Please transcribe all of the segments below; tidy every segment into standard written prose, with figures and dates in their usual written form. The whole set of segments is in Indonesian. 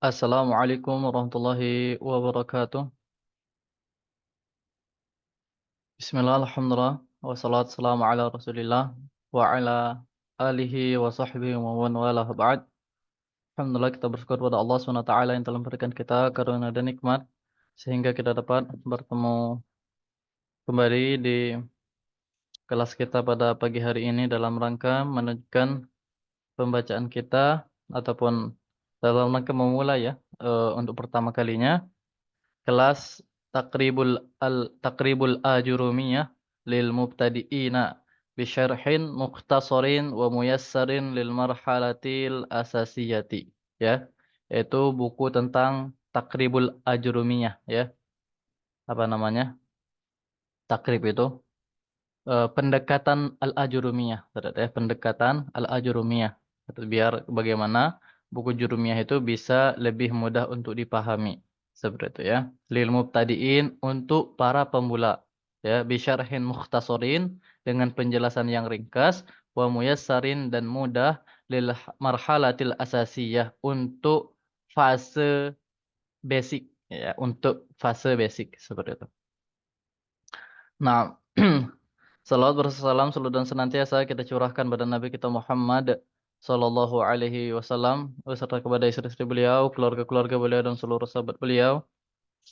Assalamualaikum warahmatullahi wabarakatuh. Bismillah, alhamdulillah, wassalatu wassalamu ala rasulillah, wa ala alihi wa sahbihi wa man wala ba'd. Alhamdulillah, kita bersyukur pada Allah SWT yang telah memberikan kita karunia dan nikmat sehingga kita dapat bertemu kembali di kelas kita pada pagi hari ini dalam rangka menunjukkan pembacaan kita ataupun dalam rangka memulai untuk pertama kalinya kelas takribul ajurumiyah lil mubtadi'ina bi syarhin mukhtasarin wa muyassarin lil marhalatil asasiyati, ya, yaitu buku tentang takribul ajurumiyah, ya. Apa namanya? Takrib itu pendekatan al-ajurumiyah, ya, pendekatan al-ajurumiyah. Biar bagaimana buku jurumiyah itu bisa lebih mudah untuk dipahami. Seperti itu, ya. Lil mubtadiin, untuk para pemula, ya, bisyarhin mukhtasarin, dengan penjelasan yang ringkas, wa muyassarin, dan mudah, lil marhalatil asasiyah, untuk fase basic, ya, untuk fase basic seperti itu. Nah, salawat bersalam selalu dan senantiasa kita curahkan pada Nabi kita Muhammad sallallahu alaihi wasallam, beserta kepada istri-istri beliau, keluarga-keluarga beliau, dan seluruh sahabat beliau,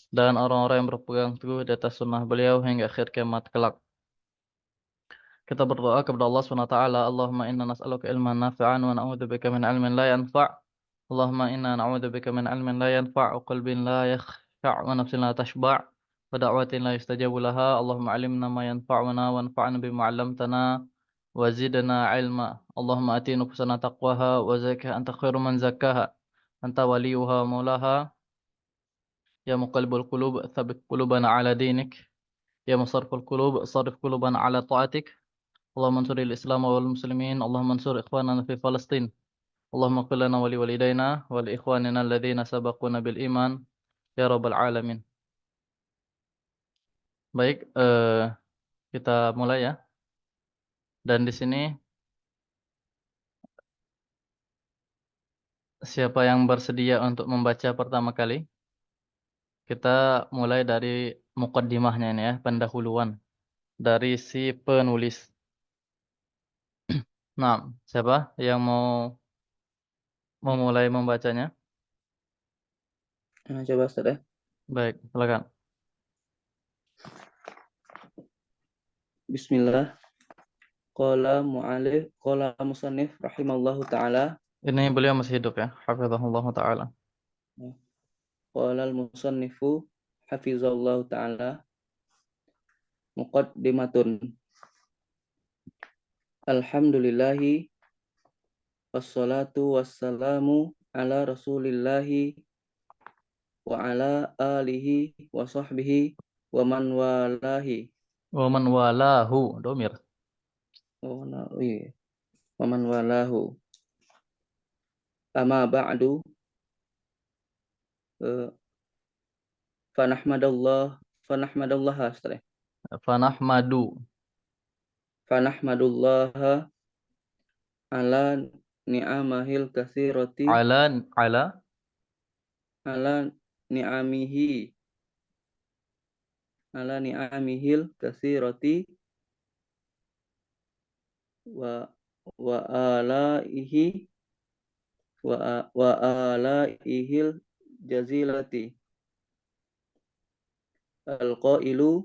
dan orang-orang yang berpegang teguh di atas sunnah beliau hingga akhir kiamat kelak. Kita berdoa kepada Allah SWT. Allahumma inna nas'aluka ilman nafi'an wa na'udzubika min ilmin la yanfa'. Allahumma inna na'udzubika min ilmin la yanfa' wa qalbin la yakhsha' wa nafsin la tashba' wa da'watin la yustajabu laha. Allahumma alimna ma yanfa'una wa anfa'na bima 'allamtana wa zidna 'ilma. Allahumma ati nufusana taqwaha wa zakkiha anta khairu man zakkaha anta waliyuha wa maulaha. Ya muqallibal qulub tsabbit qulubana 'ala dinik. Ya musarrifal qulub sarrif qulubana 'ala ta'atik. اللهم انصر الإسلام والمسلمين. اللهم انصر إخواننا في فلسطين. اللهم اغفر لنا ولوالدينا ولإخواننا الذين سبقونا بالإيمان ya rabbal alamin. Baik, kita mulai, ya. Dan di sini siapa yang bersedia untuk membaca pertama kali? Kita mulai dari mukaddimahnya ini, ya, pendahuluan dari si penulis. Nah, siapa yang mau memulai membacanya? Coba Ustaz ya. Baik, silakan. Bismillah. Qala musannif rahimallahu taala. Ini beliau masih hidup, ya. Hafizahullah taala. Qala al-musannifu hafizallahu taala. Muqaddimatun. Alhamdulillahi wassalatu wassalamu ala rasulillahi wa ala alihi wa sahbihi wa man walahi. Wa man walahu, domir. Wa man walahu. Amma ba'du. Fanahmadallah Ustaz. Fanahmadullah ala ni'amahil katsirati ala ala ni'amihi ala ni'amihil katsirati wa alaihi wa alaihil jazilati alqailu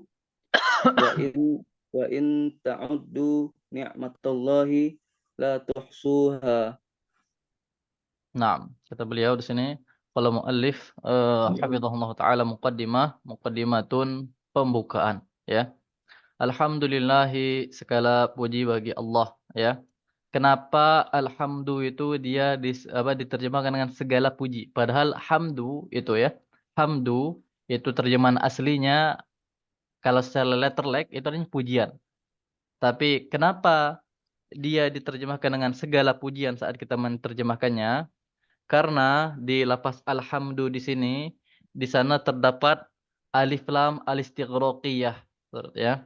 wa in ta'uddu ni'matallahi la tuhsuha. Nah, kata beliau di sini, kalau muallif hafizahullah taala, muqaddimatun, pembukaan, ya. Alhamdulillahi, segala puji bagi Allah, ya. Kenapa alhamdu itu dia diterjemahkan dengan segala puji, padahal hamdu itu, ya. Hamdu itu terjemahan aslinya kalau secara letterlek itu artinya pujian. Tapi kenapa dia diterjemahkan dengan segala pujian saat kita menerjemahkannya? Karena di lafaz alhamdu di sini, di sana terdapat alif lam al-istighraqiyah, ya.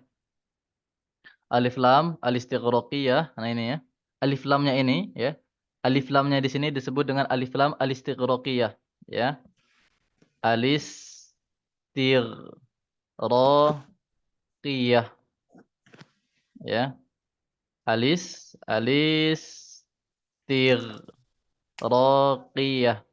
Alif lam al-istighraqiyah. Nah, ini, ya. Alif lamnya ini, ya. Alif lamnya di sini disebut dengan alif lam al-istighraqiyah. ya. Alistighraqiyah, ya. Alistighraqiyah.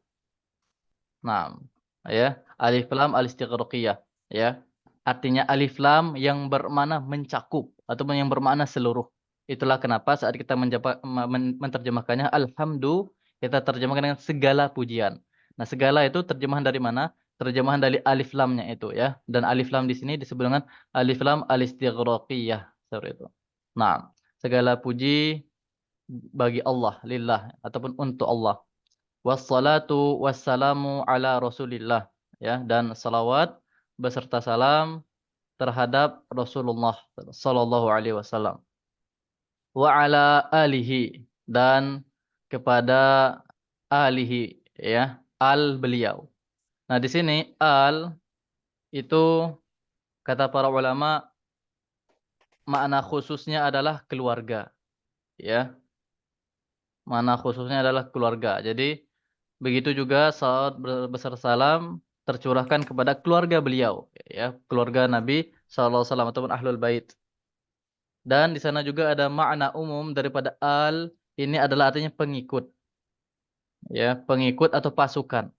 Nah, ya. Alif lam alistighraqiyah, ya. Artinya alif lam yang bermakna mencakup ataupun yang bermakna seluruh. Itulah kenapa saat kita menerjemahkannya alhamdulillah, kita terjemahkan dengan segala pujian. Nah, segala itu terjemahan dari mana? Terjemahan dari alif lamnya itu, ya. Dan alif lam di sini disebut dengan alif lam alistighraqiyah, seperti itu. Nah, segala puji bagi Allah, lillah ataupun untuk Allah. Wassalatu wassalamu ala Rasulillah, ya, dan salawat beserta salam terhadap Rasulullah sallallahu alaihi wasallam. Wa ala alihi, dan kepada alihi, ya, al beliau. Nah, di sini al itu kata para ulama makna khususnya adalah keluarga, ya. Makna khususnya adalah keluarga. Jadi begitu juga salat besar salam tercurahkan kepada keluarga beliau, ya, keluarga Nabi sallallahu alaihi wasallam ataupun ahlul bait. Dan di sana juga ada makna umum daripada al, ini adalah artinya pengikut, ya, pengikut atau pasukan.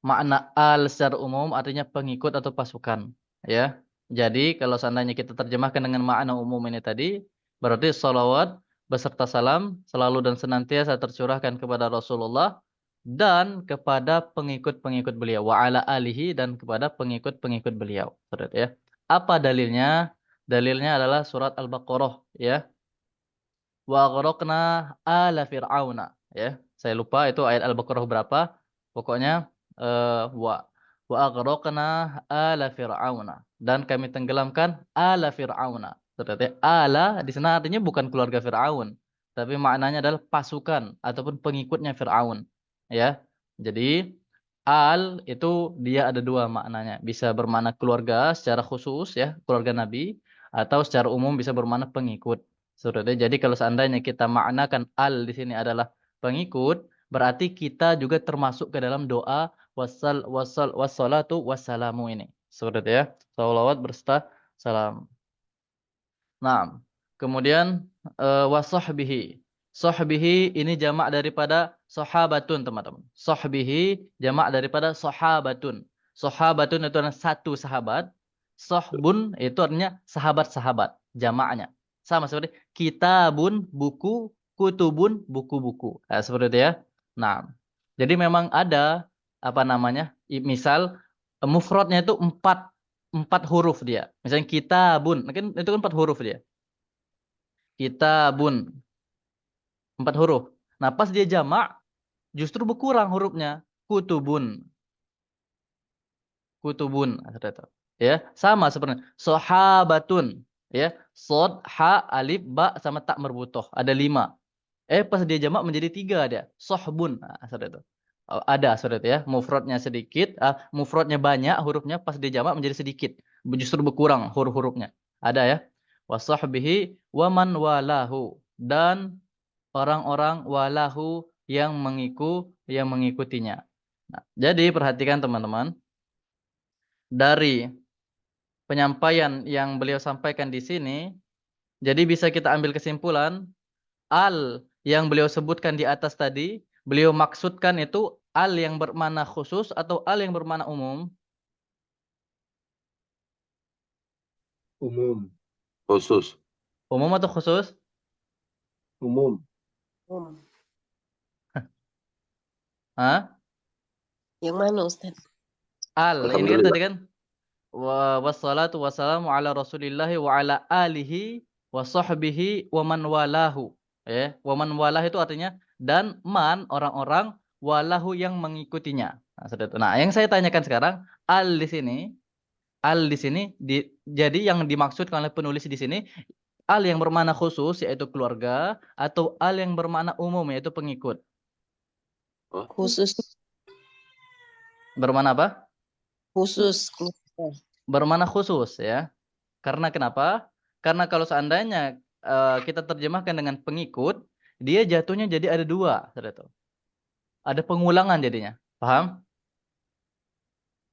Makna al secara umum artinya pengikut atau pasukan, ya. Jadi kalau seandainya kita terjemahkan dengan makna umum ini tadi, berarti salawat beserta salam selalu dan senantiasa tercurahkan kepada Rasulullah dan kepada pengikut-pengikut beliau, wa ala alihi, dan kepada pengikut-pengikut beliau. Seperti itu, ya. Apa dalilnya? Dalilnya adalah surat Al-Baqarah, ya. Wa aghraqna ala fir'auna, ya. Saya lupa itu ayat Al-Baqarah berapa. Pokoknya wa aghraqna ala fir'auna, dan kami tenggelamkan ala fir'auna. Ternyata ala di sana artinya bukan keluarga Firaun, tapi maknanya adalah pasukan ataupun pengikutnya Firaun, ya. Jadi al itu dia ada dua maknanya. Bisa bermakna keluarga secara khusus, ya, keluarga Nabi, atau secara umum bisa bermakna pengikut. Seperti itu. Jadi kalau seandainya kita maknakan al di sini adalah pengikut, berarti kita juga termasuk ke dalam doa wassalatu wassalamu ini. Seperti itu, ya. Shalawat berserta salam. Nah, kemudian wasahbihi. Sahbihi ini jamak daripada sahabatun, teman-teman. Sahbihi jamak daripada sahabatun. Sahabatun itu adalah satu sahabat. Sahbun itu artinya sahabat-sahabat, jamaknya. Sama seperti kitabun, buku, kutubun, buku-buku. Nah, seperti itu, ya. Nah, jadi memang ada apa namanya? Misal mufradnya itu empat huruf dia. Misalnya kitabun, mungkin itu kan empat huruf dia. Kitabun, empat huruf. Nah, pas dia jamak, justru berkurang hurufnya. Kutubun, kutubun. Ya, sama sebenarnya. Sahabatun, ya. Sod, ha, alif, ba, sama tak merbutoh. Ada 5. Pas dia jamak menjadi 3 dia. Sohbun. Nah, seperti itu. Ada seperti itu, ya. Mufradnya sedikit, mufradnya banyak hurufnya, pas dia jamak menjadi sedikit. Justru berkurang huruf-hurufnya. Ada, ya. Wasahbihi waman walahu, dan orang-orang walahu yang mengikutinya. Nah, jadi perhatikan teman-teman, dari penyampaian yang beliau sampaikan di sini, jadi bisa kita ambil kesimpulan al yang beliau sebutkan di atas tadi, beliau maksudkan itu al yang bermakna khusus atau al yang bermakna umum? Umum. Khusus. Umum atau khusus? Umum. Hah? Yang mana Ustaz? Al, ini kan Alhamdulillah. tadi kan wassalatu wassalamu ala rasulillahi wa ala alihi wa sahbihi wa man walahu. Ya, wa man walah itu artinya dan man, orang-orang, walahu yang mengikutinya. Nah, seperti itu. Nah, yang saya tanyakan sekarang, al di sini jadi yang dimaksudkan oleh penulis di sini al yang bermakna khusus yaitu keluarga atau al yang bermakna umum yaitu pengikut? Khusus. Bermakna apa? Khusus. Bermakna khusus, ya. Karena kenapa? Karena kalau seandainya kita terjemahkan dengan pengikut, dia jatuhnya jadi ada 2, seperti itu. ada pengulangan jadinya. Paham?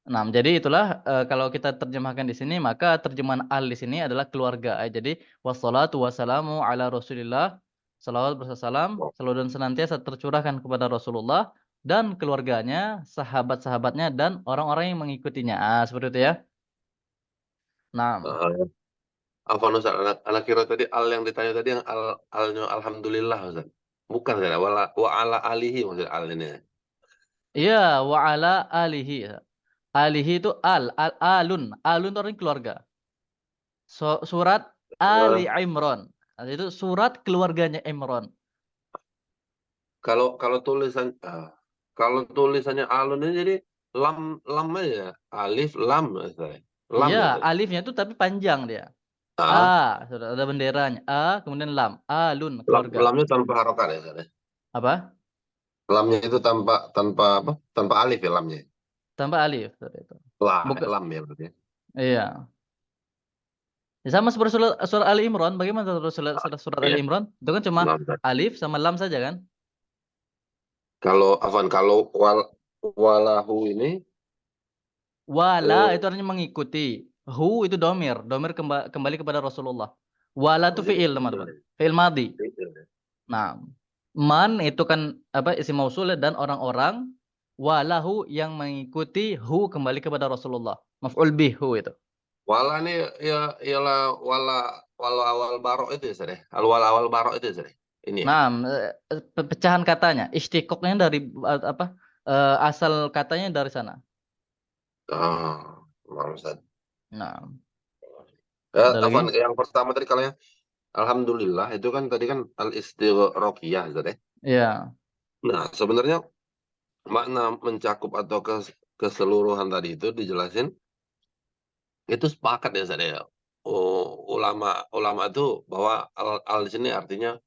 Nah, jadi itulah kalau kita terjemahkan di sini, maka terjemahan al di sini adalah keluarga. Jadi wassalatu wassalamu ala Rasulillah. Salawat bersalam, selalu dan senantiasa tercurahkan kepada Rasulullah dan keluarganya, sahabat-sahabatnya dan orang-orang yang mengikutinya. Seperti itu ya. Nah, Afwan Ustaz, anak kira tadi al yang ditanya tadi yang alnya alhamdulillah Ustaz. Bukan ya, wa ala alihi maksud al ini. iya wa ala alihi. Alihi itu alun. Alun itu artinya keluarga. Surat Ali Imran. Nah, itu surat keluarganya Imran. Kalau tulisannya alun ini jadi lam aja, alif lam Ustaz. Lam Iya, ya Ustaz. alifnya itu tapi panjang dia. Ah, Sudah ada benderanya. Kemudian lam. Alun, lam, keluarga. lamnya tanpa harokat ya Ustaz. Apa? Lamnya itu tanpa apa? Tanpa alif ya lamnya. Tanpa alif. Seperti itu. Bukan. Lam ya berarti. Iya. Ya, sama seperti surat Ali Imran. Bagaimana surat Ali Iya. Imran? Itu kan cuma Lam, Ustaz. alif sama lam saja kan? Kalau walahu ini Wala itu artinya mengikuti. Hu itu domir. Domir kembali kepada Rasulullah. Wala itu fi'il, teman-teman. Fi'il madhi. Nah, man itu kan apa isim mausul dan orang-orang, walahu yang mengikuti hu kembali kepada Rasulullah. Maf'ul bih hu itu. wala ini ya ialah wala awal barok itu ya Ustaz ya. Wala awal barok itu ya Ustaz ya. Ini ya. Nah, pecahan katanya, istiqoknya dari apa? Asal katanya dari sana. Maaf Ustaz. Nah, ada lagi? Afwan, yang pertama tadi kalau yang alhamdulillah itu kan tadi kan al-istighraqiyah Ustaz ya. Iya. Nah, sebenarnya makna mencakup atau keseluruhan tadi itu dijelasin itu sepakat ya Ustaz ya. Ulama itu bahwa al di sini artinya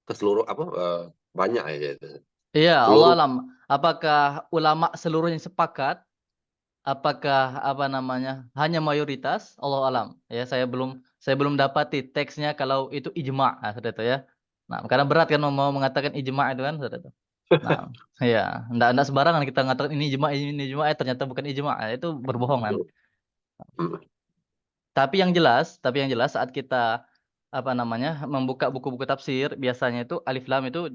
keseluruh banyak ya gitu. Iya, Allah Seluruh alam. Apakah ulama seluruhnya sepakat? Apakah apa namanya hanya mayoritas? Allah alam. Ya, saya belum dapati teksnya kalau itu ijma', seperti itu ya. Nah, karena berat kan mau mengatakan ijma' itu kan, seperti itu. Nah, ya, enggak sembarangan kita mengatakan ini ijma', ternyata bukan ijma', itu berbohong kan. Tapi yang jelas saat kita apa namanya membuka buku-buku tafsir, biasanya itu alif lam itu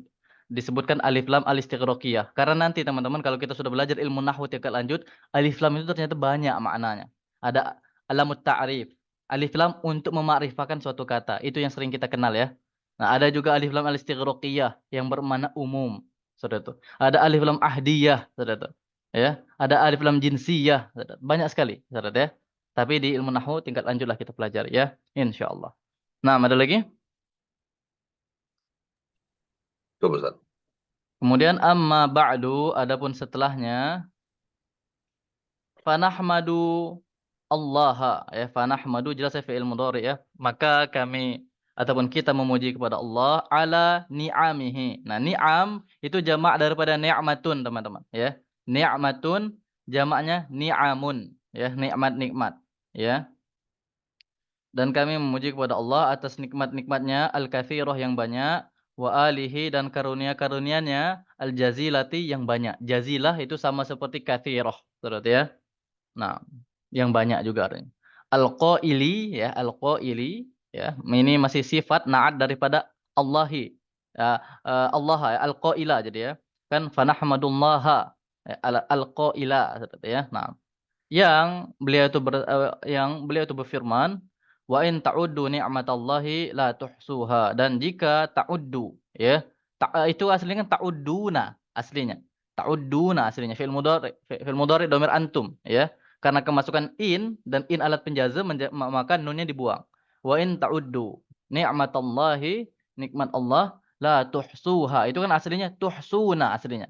disebutkan alif lam al-istighraqiyah. Karena nanti teman-teman kalau kita sudah belajar ilmu nahwu tingkat lanjut, alif lam itu ternyata banyak maknanya. Ada alamut ta'rif, alif lam untuk memakrifahkan suatu kata. Itu yang sering kita kenal ya. Nah, ada juga alif lam al-istighraqiyah yang bermakna umum. Saudara itu. Ada alif lam ahdiyah, saudara itu. Ya, ada alif lam jinsiyah, saudara. Banyak sekali, saudara ya. Tapi di ilmu nahwu tingkat lanjutlah kita pelajari ya, insyaallah. Nah, ada lagi? Coba Ustaz. Kemudian amma ba'du, adapun setelahnya, fanahmadu Allah ya, fanahmadu jelas ya fi'il mudhari ya. Maka kami ataupun kita memuji kepada Allah ala ni'amihi. Nah, ni'am itu jamak daripada ni'matun, teman-teman ya. Ni'matun jamaknya ni'amun ya, nikmat-nikmat ya. Dan kami memuji kepada Allah atas nikmat-nikmatnya al-katsirah yang banyak, wa alihi dan karunia-karunianya al-jazilati yang banyak. Jazilah itu sama seperti katsirah, saudara ya. Nah, yang banyak juga artinya. Al-qaili ya, al-qaili ya. Ini masih sifat na'at daripada Allahi. Ya, Allah ya, al-qaila jadi ya. Kan fanahmadullaha ya, al-qaila saudara ya. Nah, yang beliau itu berfirman, wa in ta'uddu ni'matallahi la tuhsuha, dan jika ta'uddu ya, itu aslinya kan ta'udduna aslinya. Ta'udduna aslinya fi'il mudhari dhamir antum ya. Karena kemasukan in dan in alat penjazam maka nunnya dibuang. Wa in ta'uddu ni'matallahi, nikmat Allah, la tuhsuha. Itu kan aslinya tuhsuna aslinya.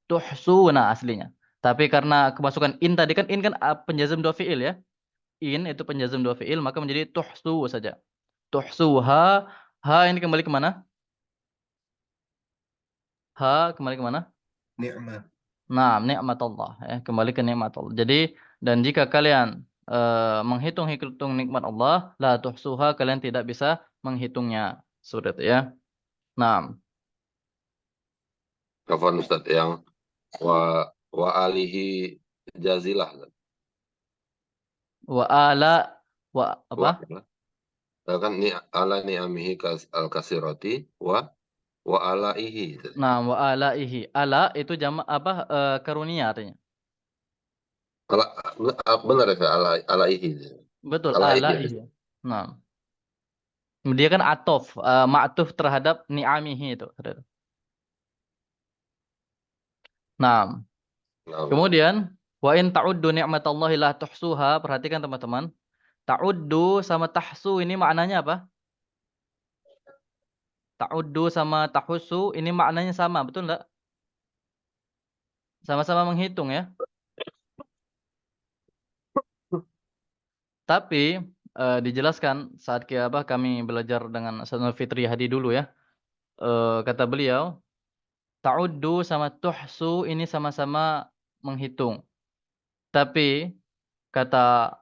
Tuhsuna aslinya. Tapi karena kemasukan in tadi kan, in kan penjazam dua fiil ya. In itu penjazam dua fiil, maka menjadi tuhsu saja. Tuhsuha, ha ini kembali kemana? Ha kembali kemana? Nikmat. Nah, nikmat Allah ya, kembali ke nikmat Allah. Jadi dan jika kalian menghitung nikmat Allah, la tuhsuha, kalian tidak bisa menghitungnya. Sudah ya. Nah, Afwan Ustaz, yang wa alihi jazilah. Wa ala wa apa? Kan ni ala ni'amihi al-kasirati wa alaihi. Nah, wa alaihi. Ala itu jamak apa? Karunia artinya. Ala, benar ya alaihi. Betul, Alaihi. alaihi. Nah, dia kan atof, ma'tuf terhadap ni'amihi itu. Nah, Nah, kemudian wa in ta'uddu ni'matallahi la tuhsuha. Perhatikan teman-teman. Ta'uddu sama tahsu ini maknanya apa? Ta'uddu sama tahsu ini maknanya sama, betul enggak? Sama-sama menghitung ya. Tapi dijelaskan saat kami belajar dengan Ustaz Fitri Hadi dulu ya. Kata beliau, ta'uddu sama tuhsu ini sama-sama menghitung. Tapi kata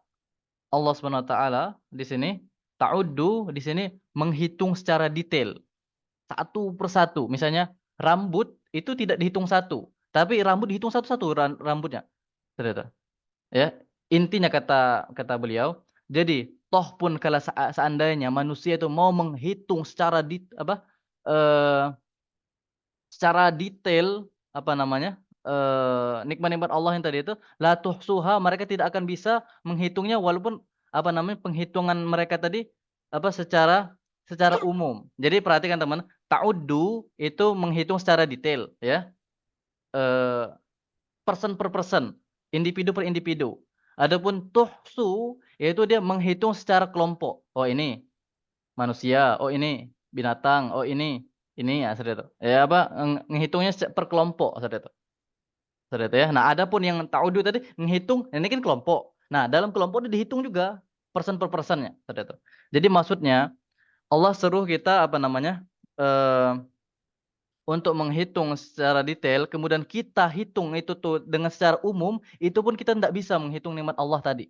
Allah Subhanahu wa taala di sini, ta'uddu di sini menghitung secara detail. Satu persatu. Misalnya rambut itu tidak dihitung satu, tapi rambut dihitung satu-satu rambutnya. Ternyata. Ya, intinya kata beliau, jadi toh pun kalau seandainya manusia itu mau menghitung secara secara detail apa namanya? Nikmat-nikmat Allah yang tadi itu la tuhsuha, mereka tidak akan bisa menghitungnya walaupun apa namanya penghitungan mereka tadi secara umum. Jadi perhatikan teman, ta'uddu itu menghitung secara detail ya. Person per person, individu per individu. Adapun tuhsu yaitu dia menghitung secara kelompok. Oh ini manusia, oh ini binatang, oh ini ya seperti itu. Ya apa menghitungnya per kelompok seperti itu. Seperti itu ya. Nah, adapun yang ta'uddu tadi menghitung, ini kan kelompok. Nah, dalam kelompok itu dihitung juga person per personnya seperti itu. Jadi maksudnya Allah suruh kita apa namanya? Untuk menghitung secara detail, kemudian kita hitung itu tuh dengan secara umum, itu pun kita tidak bisa menghitung nikmat Allah tadi.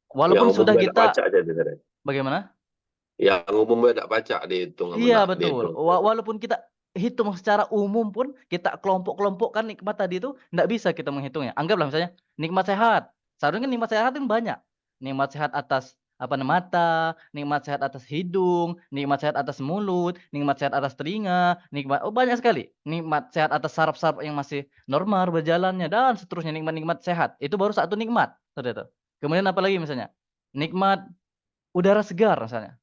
Walaupun yang sudah umum kita, baca aja, bener. bagaimana? Yang umum tidak baca dihitung. Iya betul. Walaupun kita hitung secara umum pun, kita kelompok-kelompokkan nikmat tadi itu, tidak bisa kita menghitungnya. Anggaplah misalnya nikmat sehat. Seharusnya nikmat sehat kan banyak. Nikmat sehat atas mata, nikmat sehat atas hidung, nikmat sehat atas mulut, nikmat sehat atas telinga, banyak sekali. Nikmat sehat atas saraf-saraf yang masih normal berjalannya dan seterusnya, nikmat-nikmat sehat. Itu baru satu nikmat. Seperti itu. Kemudian apa lagi misalnya? Nikmat udara segar misalnya.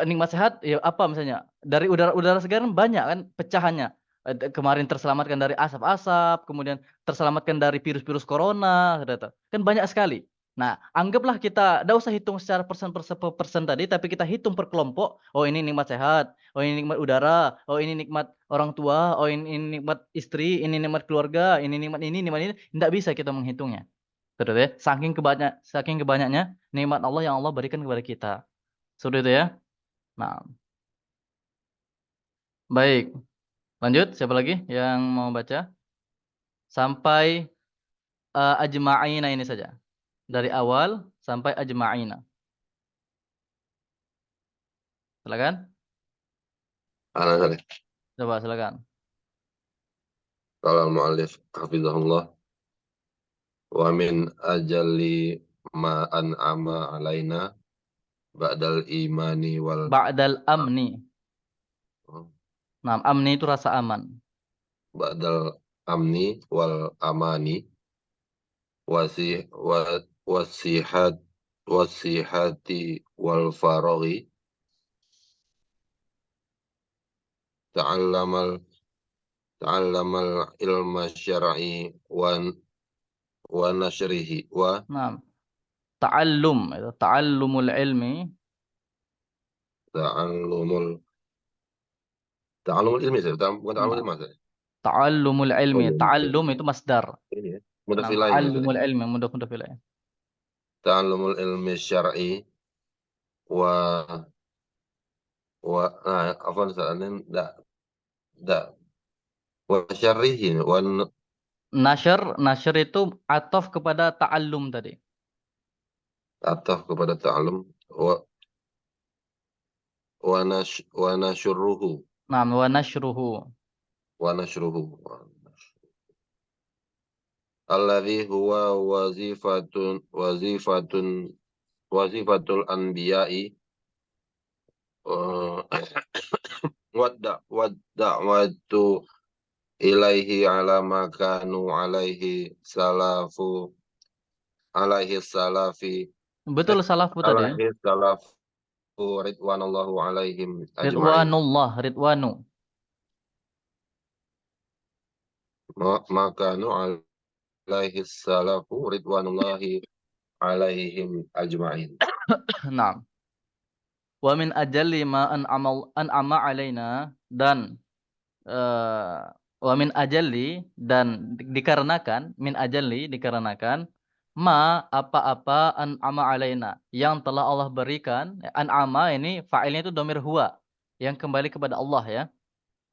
Nikmat sehat ya apa misalnya? Dari udara segar kan banyak kan pecahannya. Kemarin terselamatkan dari asap-asap, kemudian terselamatkan dari virus-virus corona, kan banyak sekali. Nah, anggaplah kita tidak usah hitung secara persen tadi, tapi kita hitung per kelompok. Oh ini nikmat sehat, oh ini nikmat udara, oh ini nikmat orang tua, oh ini nikmat istri, ini nikmat keluarga, ini nikmat ini. Tidak bisa kita menghitungnya. Betul ya? Saking kebanyaknya nikmat Allah yang Allah berikan kepada kita. Sudah itu ya? Nah, baik. Lanjut, siapa lagi yang mau baca? Sampai ajma'ina ini saja. Dari awal sampai ajma'ina. Silakan. Coba silakan. Qala al-mu'allif hafizahullah wa min ajalli ma an'ama alaina ba'dal imani wal Ba'dal amni. Nah, amni itu rasa aman. ba'dal amni wal amani wasihati wal faraghi ta'allamal ilma syar'i wa nashrihi wa Nah, ta'allumul ilmi. ta'allumul ilmi, bukan ta'allumul ilmi. Ta'allumul ilmi. Ta'allum itu masdar. Ini ya, mudah Nah, filain ta'allumul ilmi, mudah filain. ta'allumul ilmi syar'i wa apa misalnya wa syarrihi wa Nashr itu atof kepada ta'allum tadi. ataf kepada ta'allum wa nasyruhu Nah, wa nashruhu. wa nashruhu alladhi huwa wazifatul anbiya'i wadda'watu ilaihi ala ma kanu alaihi salafi Betul salafu tadi. alaihi salafu ridwanallahu alaihim ajma'in. Ridwanu. Ma kanu alaihi salafu ridwanullahi alaihim ajma'in. Nah. Wa min ajalli ma an'ama alaina dan wa min ajalli dan dikarenakan ma apa-apa an'ama alaina yang telah Allah berikan. An'ama ini fa'ilnya itu dhamir huwa yang kembali kepada Allah ya.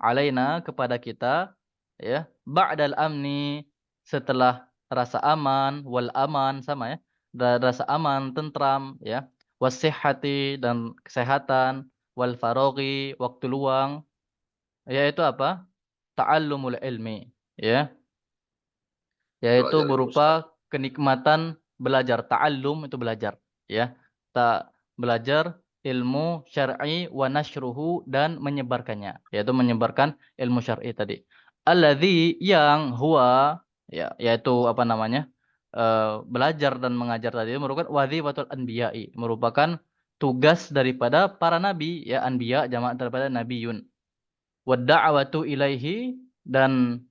Alaina kepada kita ya. Ba'dal amni setelah rasa aman, wal aman sama ya. Rasa aman, tentram ya. Wasihhati dan kesehatan, wal faraghi waktu luang, yaitu apa? Ta'allumul ilmi ya. Yaitu Belajar ilmu Ustaz. berupa kenikmatan belajar. Ta'allum itu belajar ya. Belajar ilmu syar'i wa nashruhu dan menyebarkannya, yaitu menyebarkan ilmu syar'i tadi. Alladzi yang huwa ya, yaitu apa namanya? Belajar dan mengajar tadi merupakan wazifatul anbiya'i, merupakan tugas daripada para nabi ya, anbiya jamak daripada nabiyun. Wad da'watu ilaihi dan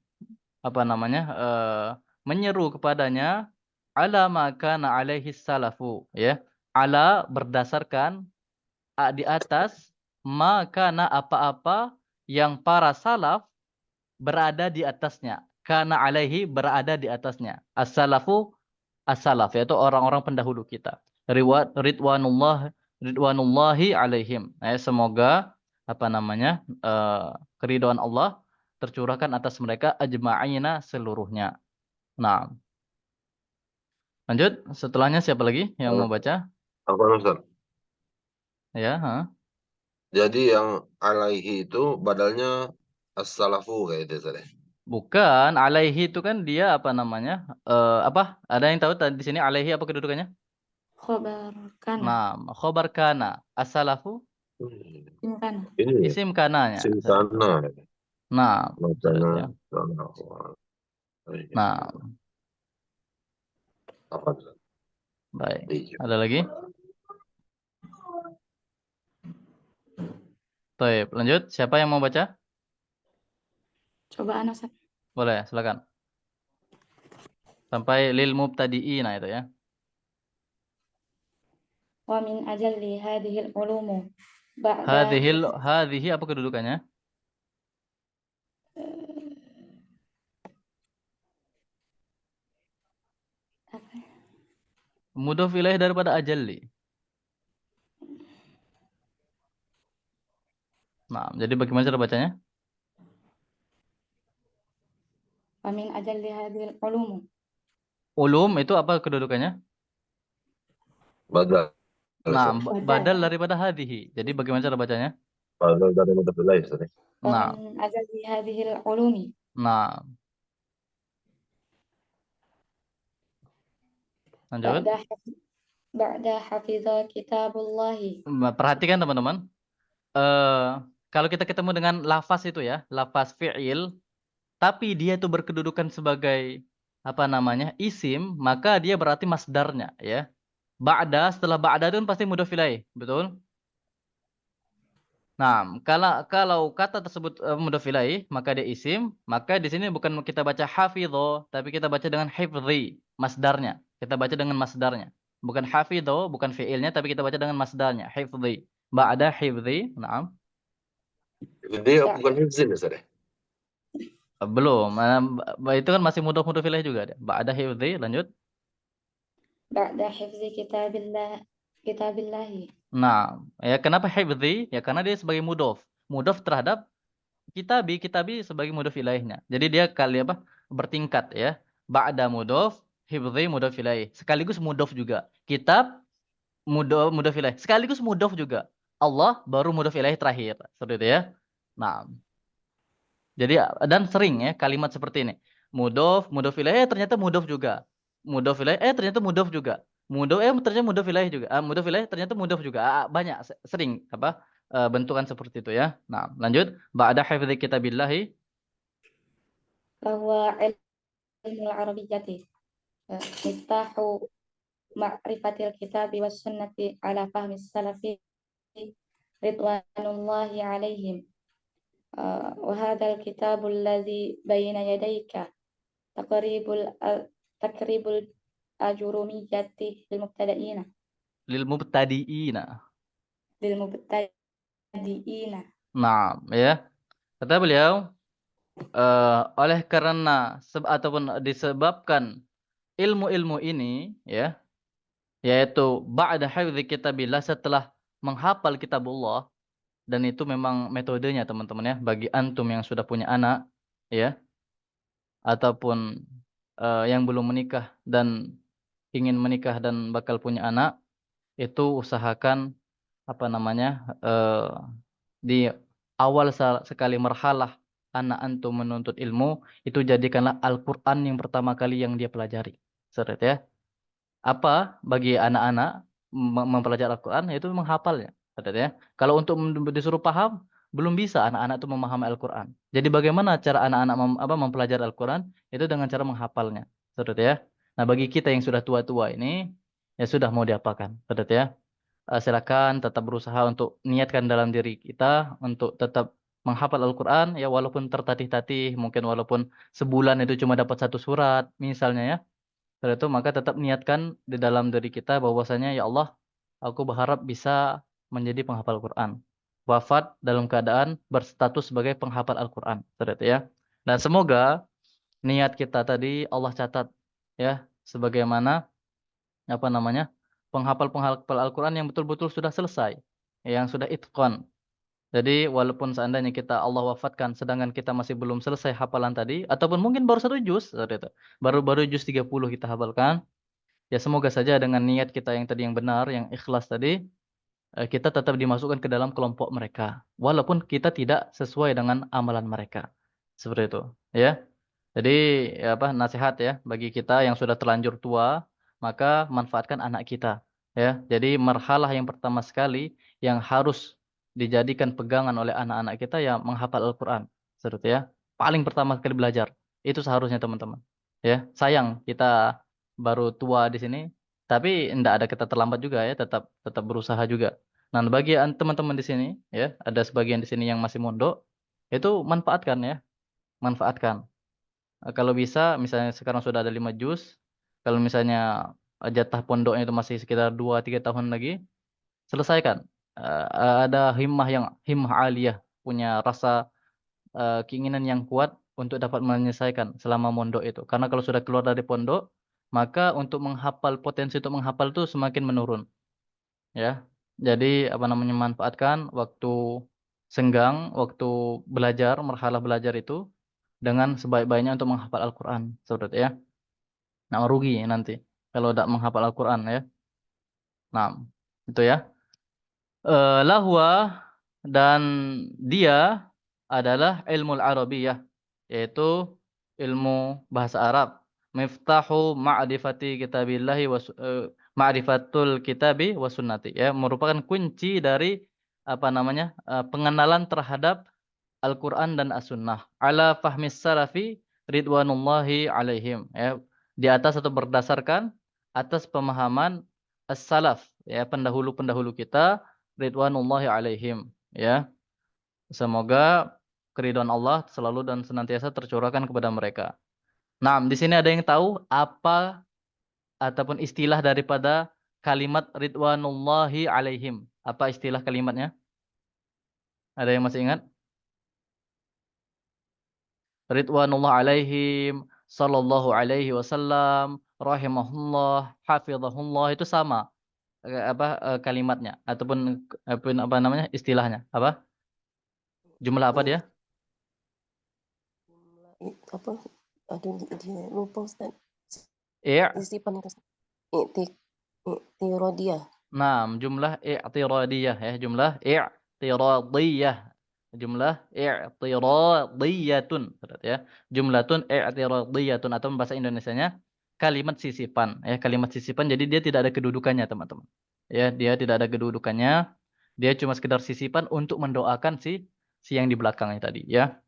apa namanya? Menyeru kepadanya ala maka na alaihi salafu ya. Ala berdasarkan di atas maka na apa-apa yang para salaf berada di atasnya. Kana alaihi berada di atasnya. As-salafu as-salaf yaitu orang-orang pendahulu kita. Ridwanullahi alaihim. Semoga apa namanya? Keridhaan Allah tercurahkan atas mereka ajma'ina seluruhnya. Nah, lanjut. Setelahnya siapa lagi yang mau baca? Apa Ustaz? Ya, Jadi yang alaihi itu badalnya as-salafu kayak itu Ustaz. bukan alaihi itu kan dia apa namanya? Apa? Ada yang tahu di sini alaihi apa kedudukannya? Khobar kana. Nah, khobar kana. As-salafu Isim kana. Ini isim kananya. simtana. Nah, Macana. ya. Nah, Apa Ustaz? baik. Iya. Ada lagi? Baik, lanjut. Siapa yang mau baca? Coba ana Ustaz. Boleh, silakan. Sampai lil mubtadi'ina itu ya. Wa min ajalli hadhil ulumu ba'da Hadhihi apa kedudukannya? apa? Mudhof ilaih daripada ajalli. Nah, jadi bagaimana cara bacanya? Wa min ajalli hadhil ulumu. Ulum itu apa kedudukannya? Badal. Nah, Badal. badal daripada hadhihi. Jadi bagaimana cara bacanya? Badal dari mutafilai Ustaz. Wa Nah, min ajalli hadhil ulumi nah. Lanjut. ba'da hafidha kitabullahi. Perhatikan teman-teman. Kalau kita ketemu dengan lafaz itu ya, lafaz fi'il, tapi dia itu berkedudukan sebagai apa namanya? Isim, maka dia berarti masdarnya ya. Setelah ba'da itu kan pasti mudhof ilaih, betul? Nah, kalau kata tersebut mudhof ilaih, maka dia isim, maka di sini bukan kita baca hafidho, tapi kita baca dengan hifdhi, masdarnya. Kita baca dengan masdarnya. Bukan hafidho, bukan fi'ilnya, tapi kita baca dengan masdarnya, hifdhi. Ba'da hifdhi, na'am. Dia bukan hifzin Ustaz. Belum. Itu kan masih mudhof ilaih juga. Ba'da hifdhi, lanjut. Ba'da hifzi kitabillahi. Nah, ya kenapa hifdhi? Ya karena dia sebagai mudhof. Mudhof terhadap kitabi sebagai mudhof ilaihnya. Jadi dia bertingkat ya. Ba'da mudhof, hifdhi mudhof ilaih. Sekaligus mudhof juga. Kitab mudhof ilaih. Sekaligus mudhof juga. Allah baru mudhof ilaih terakhir. Seperti itu ya. Nah, jadi dan sering ya kalimat seperti ini. Mudhof ilaih ternyata mudhof juga. Mudhof ilaih ternyata mudhof juga. Mudhof ternyata mudhof ilaih juga. Mudhof ilaih ternyata mudhof juga. Banyak sering bentukan seperti itu ya. Nah, lanjut. Ba'da hifdzi kitabillahi bahwa ilmu al-arabiyyati miftahu ma'rifatil kitabi was sunnati ala fahmi salafi ridwanullahi alaihim wa hadzal kitabul ladzi baina yadayka takribul ajurumiyyati lil mubtadi'ina lil mubtadi'ina. Nah, ya. Kata beliau, oleh karena ataupun disebabkan ilmu-ilmu ini ya, yaitu ba'da hifdzi kitabillah, setelah menghafal kitabullah, dan itu memang metodenya teman-teman ya, bagi antum yang sudah punya anak ya, ataupun yang belum menikah dan ingin menikah dan bakal punya anak, itu usahakan di awal sekali marhalah anak antum menuntut ilmu, itu jadikanlah Al-Quran yang pertama kali yang dia pelajari. Seret ya. Apa bagi anak-anak mempelajari Al-Quran, yaitu menghafalnya. Seret ya. Kalau untuk disuruh paham, belum bisa anak-anak itu memahami Al-Quran. Jadi bagaimana cara anak-anak mempelajari Al-Quran? Itu dengan cara menghafalnya. Seret ya. Nah, bagi kita yang sudah tua-tua ini, ya sudah mau diapakan. Seret ya. Silakan tetap berusaha untuk niatkan dalam diri kita untuk tetap menghafal Al-Quran ya, walaupun tertatih-tatih, mungkin walaupun sebulan itu cuma dapat 1 surat misalnya ya. Setelah itu maka tetap niatkan di dalam diri kita bahwasanya ya Allah, aku berharap bisa menjadi penghafal Al-Quran. Wafat dalam keadaan berstatus sebagai penghafal Al-Quran. Setelah itu ya. Dan semoga niat kita tadi Allah catat ya, sebagaimana penghafal Al-Quran yang betul-betul sudah selesai, yang sudah itqan. Jadi walaupun seandainya kita Allah wafatkan sedangkan kita masih belum selesai hafalan tadi, ataupun mungkin baru 1 juz seperti itu, baru juz 30 kita hafalkan, ya semoga saja dengan niat kita yang tadi yang benar, yang ikhlas tadi, kita tetap dimasukkan ke dalam kelompok mereka, walaupun kita tidak sesuai dengan amalan mereka. Seperti itu ya. Jadi nasihat ya bagi kita yang sudah terlanjur tua, maka manfaatkan anak kita ya. Jadi marhalah yang pertama sekali yang harus dijadikan pegangan oleh anak-anak kita ya menghafal Al-Qur'an. Seperti ya. Paling pertama sekali belajar. Itu seharusnya teman-teman. Ya, sayang kita baru tua di sini, tapi tidak ada kita terlambat juga ya, tetap berusaha juga. Nah, bagi teman-teman di sini ya, ada sebagian di sini yang masih mondok, itu manfaatkan ya, manfaatkan. Kalau bisa, misalnya sekarang sudah ada 5 juz, kalau misalnya jatah pondoknya itu masih sekitar 2-3 tahun lagi, selesaikan. Ada himmah aliyah, punya rasa keinginan yang kuat untuk dapat menyelesaikan selama mondok itu. Karena kalau sudah keluar dari pondok, maka untuk menghafal, potensi untuk menghafal itu semakin menurun. Ya. Jadi manfaatkan waktu senggang, waktu belajar, marhalah belajar itu dengan sebaik-baiknya untuk menghafal Al-Quran, saudara ya. Nah, rugi nanti kalau tidak menghafal Al-Quran ya. Nah, itu ya. Lahwa, dan dia adalah ilmu Arabiyah, yaitu ilmu bahasa Arab. Miftahu ma'rifati kitabillahi ma'rifatul kitabi wa sunnati ya, merupakan kunci dari pengenalan terhadap Al-Quran dan As-Sunnah ala fahmis salafi ridwanullahi alaihim ya, di atas atau berdasarkan atas pemahaman as-salaf ya, pendahulu-pendahulu kita ridwanullahi alaihim ya. Semoga keridhaan Allah selalu dan senantiasa tercurahkan kepada mereka. Nah, di sini ada yang tahu apa ataupun istilah daripada kalimat ridwanullahi alaihim? Apa istilah kalimatnya? Ada yang masih ingat? Ridwanullah alaihim, sallallahu alaihi wasallam, rahimahullah, hafizahullah, itu sama kalimatnya ataupun istilahnya apa? Jumlah apa dia? Apa? Aduh, dia lupa Ustaz. I'. Isipan itu. I'tiradiyah. Nah, jumlah i'tiradiyah ya, jumlah i'tiradiyah. Jumlah i'tiradiyatun, ya. Jumlatun i'tiradiyatun atau bahasa Indonesianya kalimat sisipan, ya, kalimat sisipan. Jadi dia tidak ada kedudukannya, teman-teman. Ya, dia tidak ada kedudukannya. Dia cuma sekedar sisipan untuk mendoakan si yang di belakangnya tadi, ya.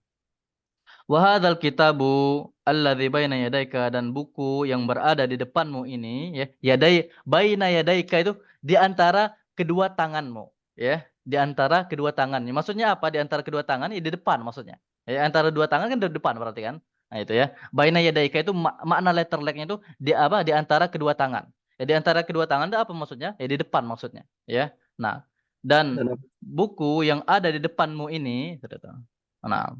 Wa hadzal kitabu alladzi baina yadayka, dan buku yang berada di depanmu ini, ya, baina yadayka itu di antara kedua tanganmu, ya, di antara kedua tangannya. Maksudnya apa? Di antara kedua tangan, ya, di depan maksudnya. Ya, antara dua tangan kan di depan berarti kan. Nah, itu ya. Baina yadayka itu makna letter like-nya itu di apa? Di antara kedua tangan. Ya, di antara kedua tangan itu apa maksudnya? Ya, di depan maksudnya, ya. Nah, dan Dan buku yang ada di depanmu ini, nah,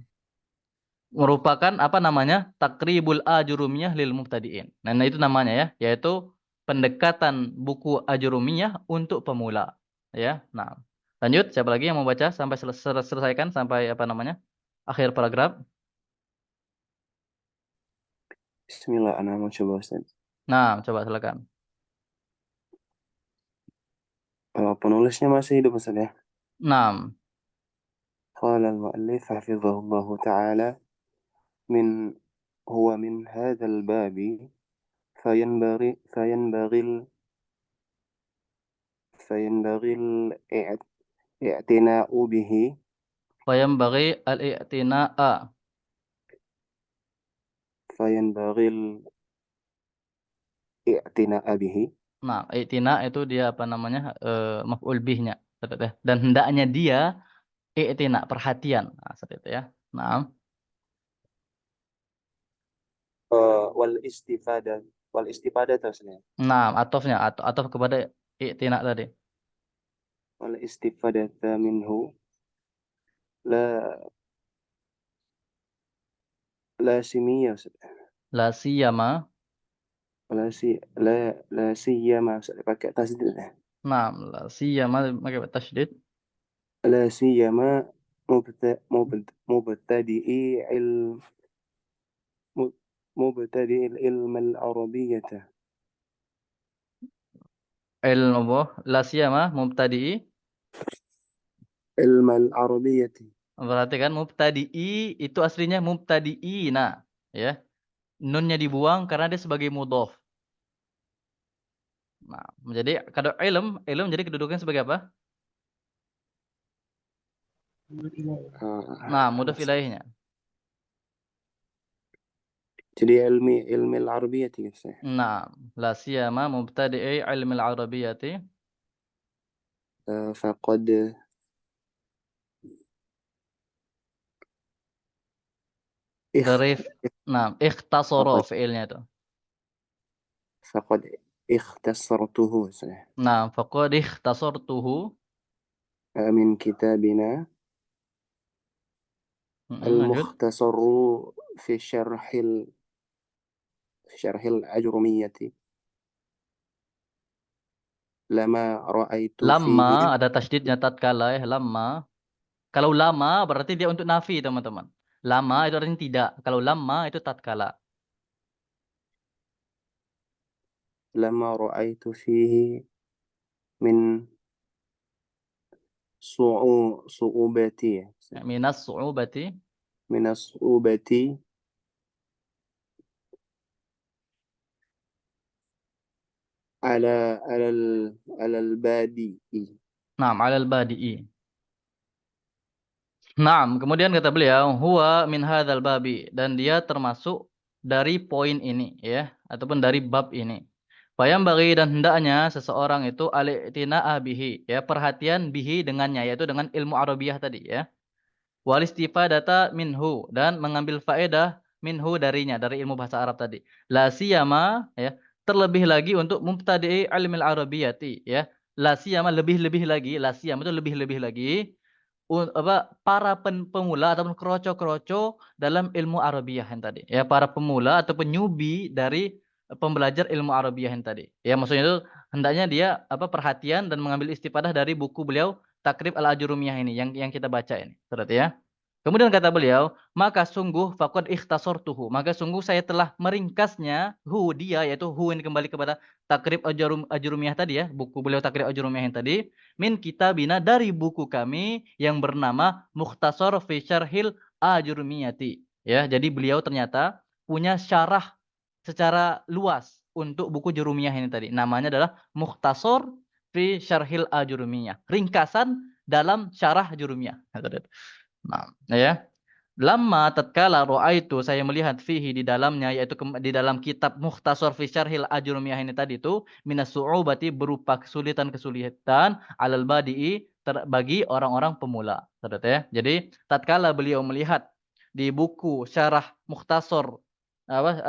merupakan apa namanya, takribul ajurumiyah lil mubtadiin. Nah, itu namanya, ya, yaitu pendekatan buku ajurumiyah untuk pemula, ya. Nah, lanjut, siapa lagi yang mau baca sampai selesaikan sampai apa namanya, akhir paragraf. Bismillah, ana mau coba Ustaz. Nah, coba silakan. Penulisnya masih hidup Ustaz ya. Nah, قال المؤلف حفظه الله تعالى هو من هذا الباب فينبغي الاعتناء به fayambaghi al-i'tina'a. فينبغي الاعتناء به Nah, i'tina itu dia apa namanya, maf'ul bihnya, dan hendaknya dia i'tina, perhatian. Nah, seperti itu, ya. Nah, والاستفادة تسنية nah, atofnya atof kepada i'tina tadi. والاستفادة منه لا لا سيمية Ustaz. La siyama. لا سيما Ustaz, pakai tasdid. Nah, la siyama pakai tasydid. لا سيما مبتدئي علم مبتدئ العلم العربية Ilmu la siyama mubtadi'i. علم العربية Berarti kan mubtadi'i itu aslinya mubtadi'i. Nah, ya. Nunnya dibuang karena dia sebagai mudhof. Nah, menjadi kalau ilm jadi kedudukannya sebagai apa? Nah, mudhof ilaihnya. jadi ilmi العربية gitu. Nah, la siyama mubtadi'i ilmil arabiyyati. فقد Dari nah, ikhtasara فقد fi'ilnya itu. فقد اختصرته Nah, faqad ikhtasartuhu. من كتابنا Lanjut. المختصر في شرح الأجرمية لما رأيت Lama فيه ada tasydidnya tatkala, ya, lama. Kalau lama berarti dia untuk nafi, teman-teman. Lama itu artinya tidak. Kalau lama itu tatkala. لما رأيت فيه من صعوبتي Minas su'ubati. من الصعوبة على البادئ. Naam, 'alal badi'i. Naam, kemudian kata beliau, huwa min hadzal babi, dan dia termasuk dari poin ini, ya, ataupun dari bab ini. Bagi dan hendaknya seseorang itu al-i'tina'ah bihi, ya, perhatian bihi dengannya, yaitu dengan ilmu Arabiyah tadi, ya. Wal istifadata minhu, dan mengambil faedah minhu darinya, dari ilmu bahasa Arab tadi. La siyama, ya, terlebih lagi untuk mubtadi'i ilmil arabiyyati, ya. La siyama, lebih-lebih lagi, la siyama itu lebih-lebih lagi para pemula ataupun kroco-kroco dalam ilmu Arabiyah yang tadi. Ya, para pemula ataupun newbie dari pembelajar ilmu Arabiyah yang tadi. Ya, maksudnya itu hendaknya dia apa, perhatian dan mengambil istifadah dari buku beliau Takrib Al-Ajurumiyah ini yang kita baca ini. Terus, ya. Kemudian kata beliau, maka sungguh faqad ikhtasartuhu, maka sungguh saya telah meringkasnya dia, yaitu ini kembali kepada Takrib Ajurumiyah tadi ya, buku beliau Takrib Ajurumiyah yang tadi, min kitabina, dari buku kami yang bernama Mukhtasar fi Syarhil Ajurumiyati. Ya, jadi beliau ternyata punya syarah secara luas untuk buku Jurumiyah ini tadi. Namanya adalah Mukhtasar fi Syarhil Ajurumiyah, ringkasan dalam syarah Jurumiyah. Nah, ya. Lama tatkala itu saya melihat fihi di dalamnya, yaitu di dalam kitab Mukhtasar fi Syarhil Ajurumiyah ini tadi itu, minas su'ubati, berupa kesulitan-kesulitan alal badi'i, bagi orang-orang pemula. Ya. Jadi tatkala beliau melihat di buku syarah Mukhtasar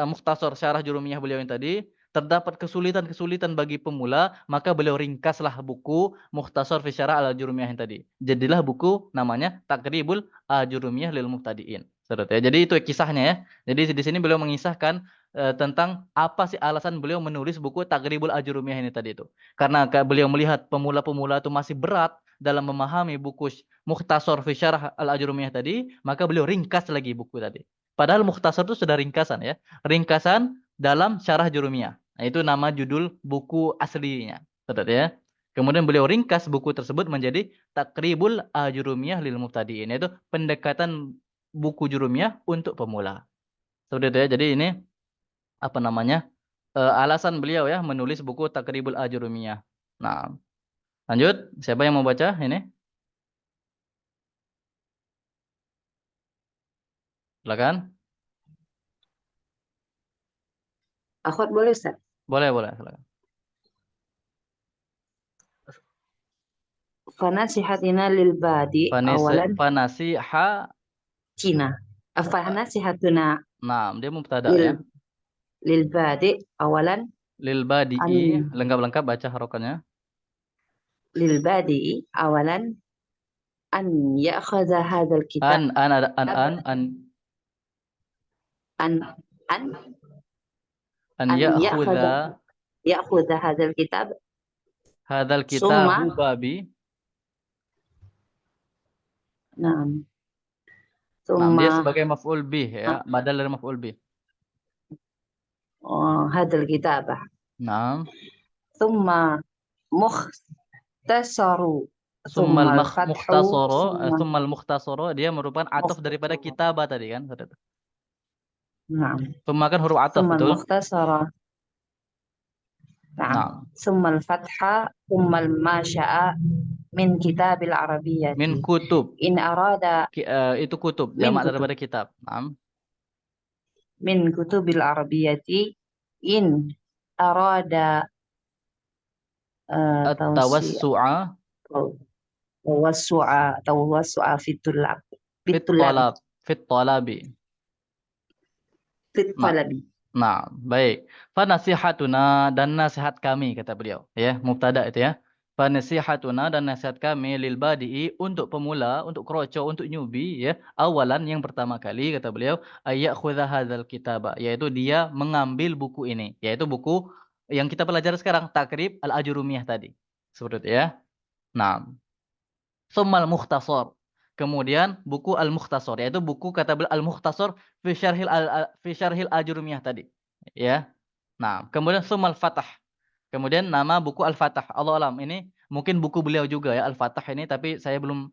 Mukhtasar syarah Jurumiyah beliau yang tadi terdapat kesulitan-kesulitan bagi pemula, maka beliau ringkaslah buku Mukhtasar fi Syarah al-Jurumiyah yang tadi. Jadilah buku namanya Takribul Ajurumiyah lil Mubtadi'in. Ya. Jadi itu kisahnya ya. Jadi di sini beliau mengisahkan tentang apa sih alasan beliau menulis buku Takribul Ajurumiyah ini tadi itu. Karena beliau melihat pemula-pemula itu masih berat dalam memahami buku Mukhtasar fi Syarah al-Ajurumiyah tadi, maka beliau ringkas lagi buku tadi. Padahal Mukhtasar itu sudah ringkasan ya. Ringkasan dalam Syarah Jurumiyah. Nah, itu nama judul buku aslinya. Ya. Kemudian beliau ringkas buku tersebut menjadi Takribul Ajurumiyah lil Mubtadi'in, yaitu pendekatan buku Jurumiyah untuk pemula. Seperti itu ya. Jadi ini apa namanya? Alasan beliau ya menulis buku Takribul Ajurumiyah. Nah, lanjut. Siapa yang mau baca ini? Silakan. Akhwat boleh Ustaz? Boleh, silakan. Fanasihatina lil badi awalan Fanasiha Cina. Fanasihatuna Nah, dia mubtada ya. Lil badi awalan Lil badi'i, lengkap-lengkap baca harokannya. Lil badi awalan an ya'khadha hadzal kitab. An ya'khudha hadzal kitab. Hadzal kitabu babi. Naam. Dia sebagai maf'ul bih ya, badal dari maf'ul bih. Hadzal kitabah. Naam. Tsumma mukhtasaru. Tsummal mukhtasaru, dia merupakan ataf daripada kitabah tadi kan. Naam. Tsumma kan huruf ataf, betul? Mukhtasara. Naam. Tsummal fatha, tsummal ma syaa min kitabil arabiyyati. Min kutub. In arada itu kutub, jamak daripada kitab. Naam. Min kutubil arabiyyati in arada tawassu'a fit talabi. Nah, baik. Fanasihatuna, dan nasihat kami, kata beliau. Ya, mubtada itu ya. Fanasihatuna, dan nasihat kami lil badi'i, untuk pemula, untuk kroco, untuk newbie ya. Awalan, yang pertama kali, kata beliau, ayyakhudha hadzal kitaba, yaitu dia mengambil buku ini, yaitu buku yang kita pelajari sekarang, Takrib al-Ajurumiyah tadi. Seperti itu ya. Nah, Summal Mukhtasar. Kemudian buku Al-Mukhtasar, yaitu buku kata beliau Al-Mukhtasar fi Syarhil Ajurumiyah tadi. Ya. Nah, kemudian Summal Fatah. Kemudian nama buku Al-Fatah. Allah alam, ini mungkin buku beliau juga ya, Al-Fatah ini, tapi saya belum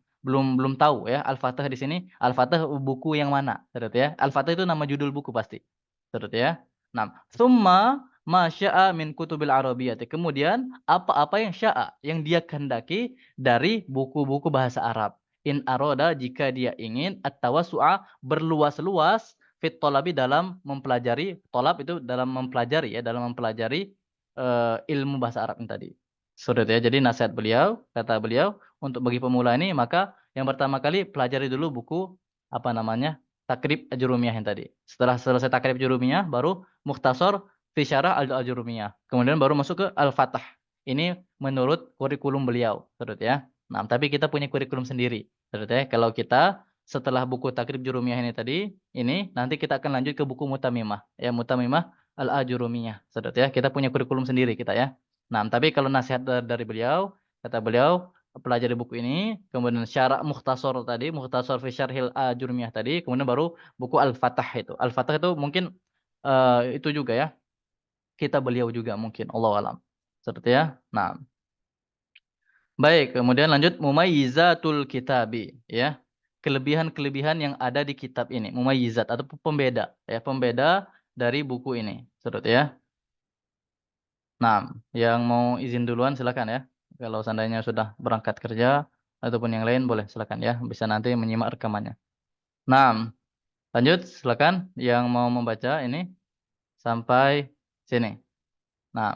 tahu ya, Al-Fatah di sini, Al-Fatah buku yang mana, ya. Al-Fatah itu nama judul buku pasti. Ya. Nah, summa ma syaa min kutubil arabiyyati. Kemudian apa-apa yang syaa, yang dia kehendaki dari buku-buku bahasa Arab. In aroda, jika dia ingin, at-tawassu'a, berluas-luas, fit thalabi, dalam mempelajari, thalab itu dalam mempelajari ya, dalam mempelajari ilmu bahasa Arab ini tadi. Sudah ya. Jadi nasihat beliau, kata beliau, untuk bagi pemula ini, maka yang pertama kali pelajari dulu buku apa namanya? Takrib Ajurumiyah yang tadi. Setelah selesai Takrib Ajurumiyah, baru Mukhtasar fi Syarah al-Ajurumiyah. Kemudian baru masuk ke Al-Fatah. Ini menurut kurikulum beliau, ya. Nah, tapi kita punya kurikulum sendiri, ya. Kalau kita setelah buku Takrib Jurumiyah ini tadi, ini nanti kita akan lanjut ke buku Mutamimah, ya, Mutamimah al-Ajurumiyah, ya. Kita punya kurikulum sendiri kita ya. Nah, tapi kalau nasihat dari beliau, kata beliau, pelajari buku ini, kemudian syarah mukhtasar tadi, mukhtasar fi syarhil Ajurmiyah tadi, kemudian baru buku Al-Fatah itu. Al-Fatah itu mungkin itu juga ya. Kita beliau juga mungkin, Allahu alam. Seperti ya. Nah, baik, kemudian lanjut mumayyizatul kitabi ya. Kelebihan-kelebihan yang ada di kitab ini, mumayyizat atau pembeda ya, pembeda dari buku ini. Seperti ya. Nah, yang mau izin duluan silakan ya. Kalau seandainya sudah berangkat kerja ataupun yang lain boleh silakan ya, bisa nanti menyimak rekamannya. Nah, lanjut silakan yang mau membaca ini sampai sini. Nah,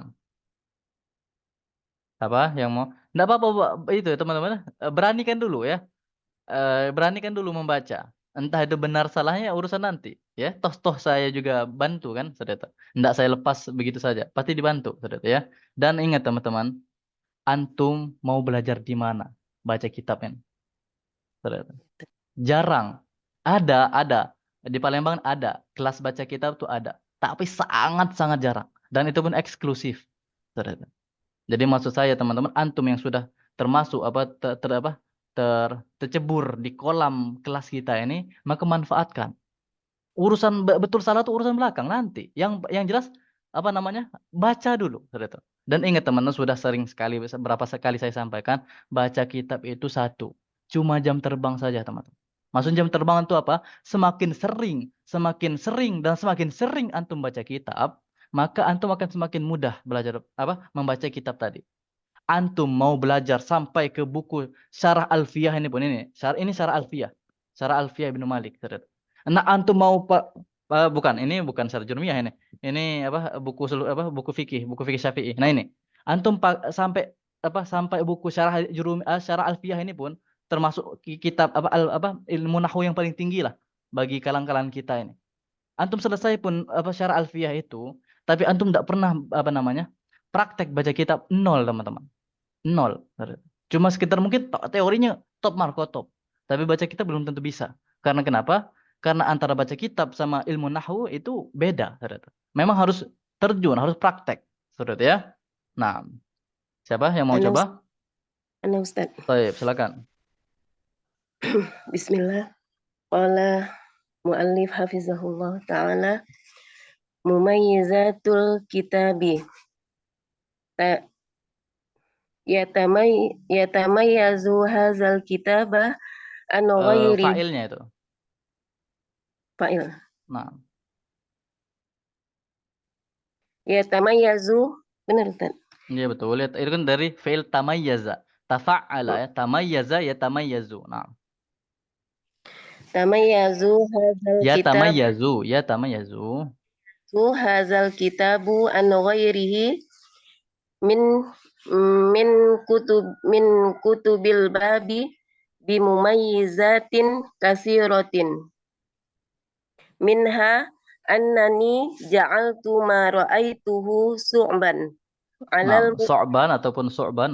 apa yang mau? Enggak apa-apa itu ya teman-teman. Beranikan dulu ya. Beranikan dulu membaca. Entah itu benar salahnya urusan nanti ya. Toh saya juga bantu kan, saudara. Enggak saya lepas begitu saja. Pasti dibantu, saudara ya. Dan ingat teman-teman, antum mau belajar di mana baca kitab ini? Saudara. Jarang. Ada. Di Palembang ada. Kelas baca kitab tuh ada. Tapi sangat-sangat jarang. Dan itu pun eksklusif. Saudara. Jadi maksud saya teman-teman, antum yang sudah termasuk tercebur di kolam kelas kita ini, maka manfaatkan. Urusan betul salah itu urusan belakang nanti. Yang jelas apa namanya? Baca dulu, saudara. Dan ingat teman-teman, sudah sering sekali berapa sekali saya sampaikan, baca kitab itu satu. Cuma jam terbang saja, teman-teman. Maksud jam terbang itu apa? Semakin sering dan semakin sering antum baca kitab, maka antum akan semakin mudah belajar membaca kitab tadi. Antum mau belajar sampai ke buku Syarah Alfiyah ini pun ini Syarah Alfiyah. Syarah Alfiyah Ibnu Malik. Nah, antum mau bukan Syarah Jurmiyah ini. Ini buku fikih Syafi'i. Nah, ini. Antum sampai buku Syarah Alfiyah ini pun termasuk kitab ilmu nahwu yang paling tinggi lah bagi kalangan kita ini. Antum selesai pun Syarah Alfiyah itu, tapi antum tidak pernah praktek baca kitab, nol teman-teman. Nol. Cuma sekitar mungkin teorinya top marko top. Tapi baca kitab belum tentu bisa. Karena kenapa? Karena antara baca kitab sama ilmu nahwu itu beda. Memang harus terjun, harus praktek. Saudara ya. Nah, siapa yang mau coba? Ana Ustaz. Baik, silakan. Bismillah. Qala muallif hafizahullah ta'ala mumayyizatul kitabi. Yatamayyazu hadzal kitaba an ghairi Fa'ilnya itu. fa'il. Nah. Yatamayyazu, benar Ustaz? Iya betul. Lihat itu kan dari fi'il tamayyaza. Tafa'ala ya, tamayyaza ya tamayyazu. Nah. Tamayyazu hadzal kitab. Ya tamayyazu. Hadzal kitabu an ghairihi min kutubil babi bimumayyizatin kasiratin minha annani ja'altu ma ra'aituhu su'ban alal su'ban ataupun su'ban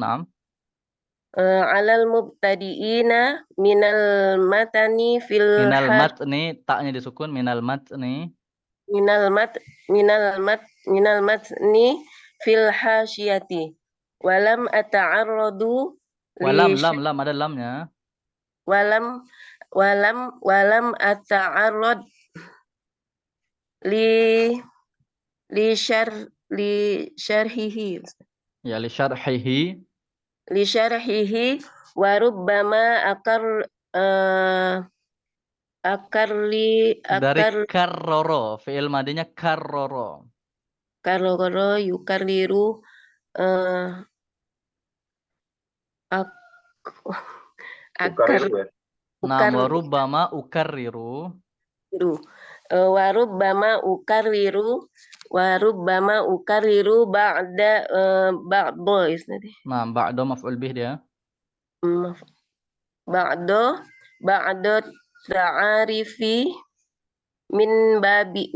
alal mubtadi'ina minal matani fil minal matni, taknya disukun minal matni minal matni fil hasyiyati walam ata'arradu lam ada lamnya walam ata'arrad li syarhihi ya li syarhihi wa rubbama dari karroro, fi'il madinya karroro yukarriru warubbama ukarriru ba'da ba'do isnadi. Nah, ba'do maf'ul bih dia. Ba'do ta'arifi min babin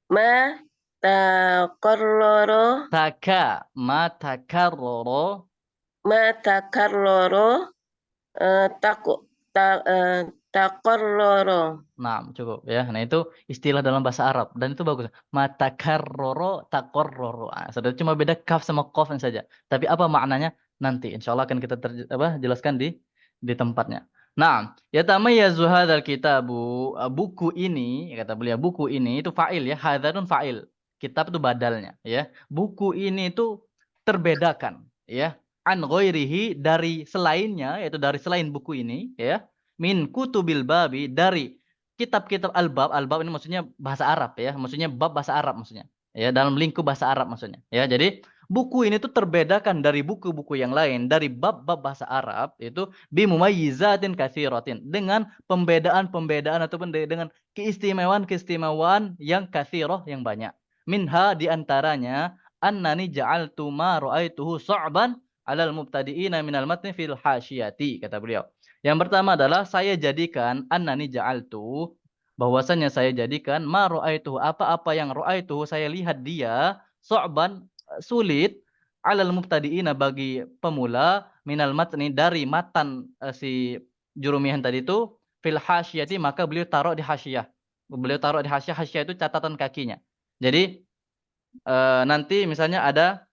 ma takarroro taqarrara. Nah, cukup ya. Nah, itu istilah dalam bahasa Arab dan itu bagus. Matakarroro takorroro. Sudah cuma beda kaf sama kof saja. Tapi apa maknanya? Nanti insya Allah akan kita jelaskan di tempatnya. Nah, ya tamayyazu hadzal kitabu, buku ini kata beliau, buku ini itu fa'il ya, hadzalun fa'il. Kitab itu badalnya ya. Buku ini itu terbedakan ya, an ghairihi, dari selainnya, yaitu dari selain buku ini ya, min kutubil babi, dari kitab-kitab al-bab. Al-bab ini maksudnya bahasa Arab ya, maksudnya bab bahasa Arab maksudnya ya, dalam lingkup bahasa Arab maksudnya ya. Jadi buku ini tuh terbedakan dari buku-buku yang lain, dari bab-bab bahasa Arab itu bimumayyizatin katsiratin, dengan pembedaan-pembedaan ataupun dengan keistimewaan-keistimewaan yang katsirah, yang banyak. Minha, diantaranya, annani ja'altu ma ra'aituhu sa'ban 'alal mubtadi'ina minal matni fil hasyiyati, kata beliau. Yang pertama adalah saya jadikan, annani ja'altu, bahwasanya saya jadikan, ma ra'aituhu, apa-apa yang ra'aituhu saya lihat dia, sa'ban, sulit, 'alal mubtadi'ina, bagi pemula, minal matni, dari matan si jurumihan tadi itu, fil hasyiyati, maka beliau taruh di hasyiyah. Beliau taruh di hasyiyah, hasyiyah itu catatan kakinya. Jadi nanti misalnya ada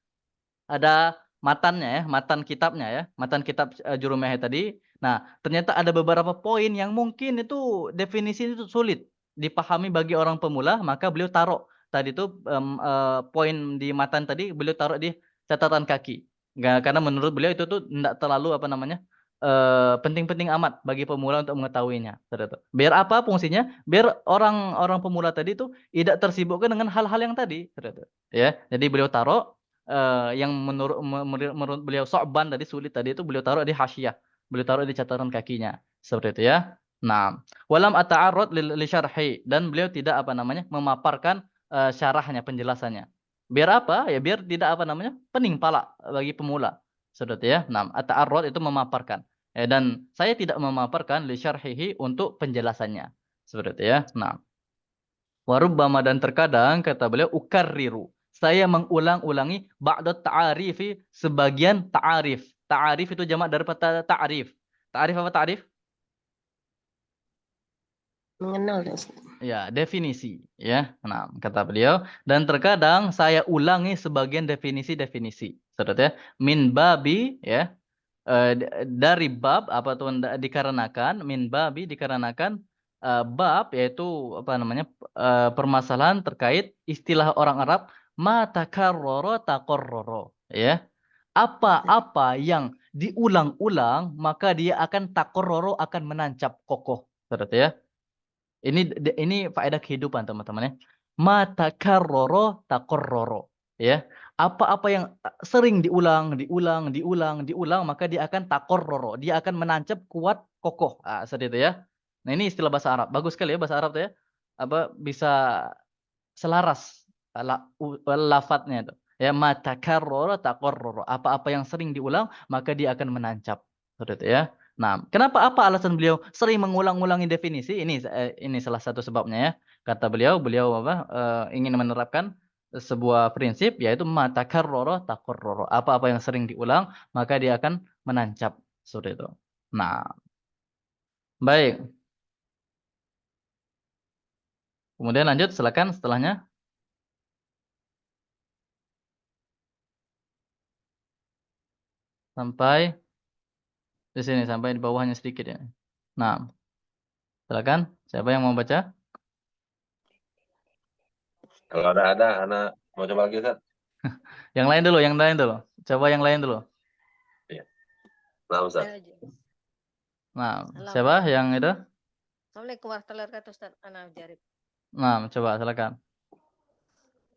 matannya ya, matan kitabnya ya, matan kitab Jurumiyah tadi. Nah, ternyata ada beberapa poin yang mungkin itu definisi itu sulit dipahami bagi orang pemula, maka beliau taruh tadi itu poin di matan tadi beliau taruh di catatan kaki. Karena menurut beliau itu tuh tidak terlalu apa namanya, penting-penting amat bagi pemula untuk mengetahuinya. Biar apa fungsinya? Biar orang-orang pemula tadi itu tidak tersibukkan dengan hal-hal yang tadi. Ya, jadi beliau taruh yang menurut beliau sa'ban tadi, sulit tadi, itu beliau taruh di hasyiyah. Beliau taruh di catatan kakinya. Seperti itu ya. Nah, walam ata'arrad li syarhi, dan beliau tidak apa namanya, memaparkan syarahnya, penjelasannya. Biar apa? Ya biar tidak apa namanya, pening pala bagi pemula. Seperti itu ya. Nah, ata'arrad itu memaparkan. Dan saya tidak memaparkan li syarhihi, untuk penjelasannya. Seperti itu ya. Nah, warubbama, dan terkadang kata beliau, ukarriru, saya mengulang-ulangi, ba'da ta'arifi, sebagian ta'arif. Ta'arif itu jamak daripada ta'rif. Ta'rif apa ta'rif? Mengenal ya, Ustaz. Ya, definisi ya. Nah, kata beliau, dan terkadang saya ulangi sebagian definisi-definisi. Saudara ya, min babi ya, dari bab, apa tuh, dikarenakan, min babi, dikarenakan bab, yaitu apa namanya, permasalahan terkait istilah orang Arab, ma takarrara taqarrara ya. Apa-apa yang diulang-ulang maka dia akan taqarrara, akan menancap kokoh. Saudara ya. Ini faedah kehidupan teman-teman ya. Ma takarrara taqarrara ya. Apa-apa yang sering diulang, maka dia akan taqarrara, dia akan menancap, kuat, kokoh. Seperti itu ya. Nah, ini istilah bahasa Arab. Bagus sekali ya bahasa Arab tuh ya. Apa bisa selaras lafadznya itu. Ya, ma takarrara taqarrara. Apa-apa yang sering diulang maka dia akan menancap. Seperti itu ya. Nah, kenapa, apa alasan beliau sering mengulang-ulangi definisi? Ini salah satu sebabnya ya. Kata beliau ingin menerapkan sebuah prinsip, yaitu ma takarrara taqarrara. Apa-apa yang sering diulang maka dia akan menancap. Seperti itu. Nah, baik. Kemudian lanjut, silakan setelahnya. Sampai di sini, sampai di bawahnya sedikit ya. Nah, silakan. Siapa yang mau baca? Kalau ada anak mau coba lagi, Ustaz. Yang lain dulu, yang lain dulu. Coba yang lain dulu. Iya. Nah, Ustaz. Nah, siapa yang itu? Assalamualaikum warahmatullahi wabarakatuh, Ustaz. Ana Jarib. Nah, coba silakan.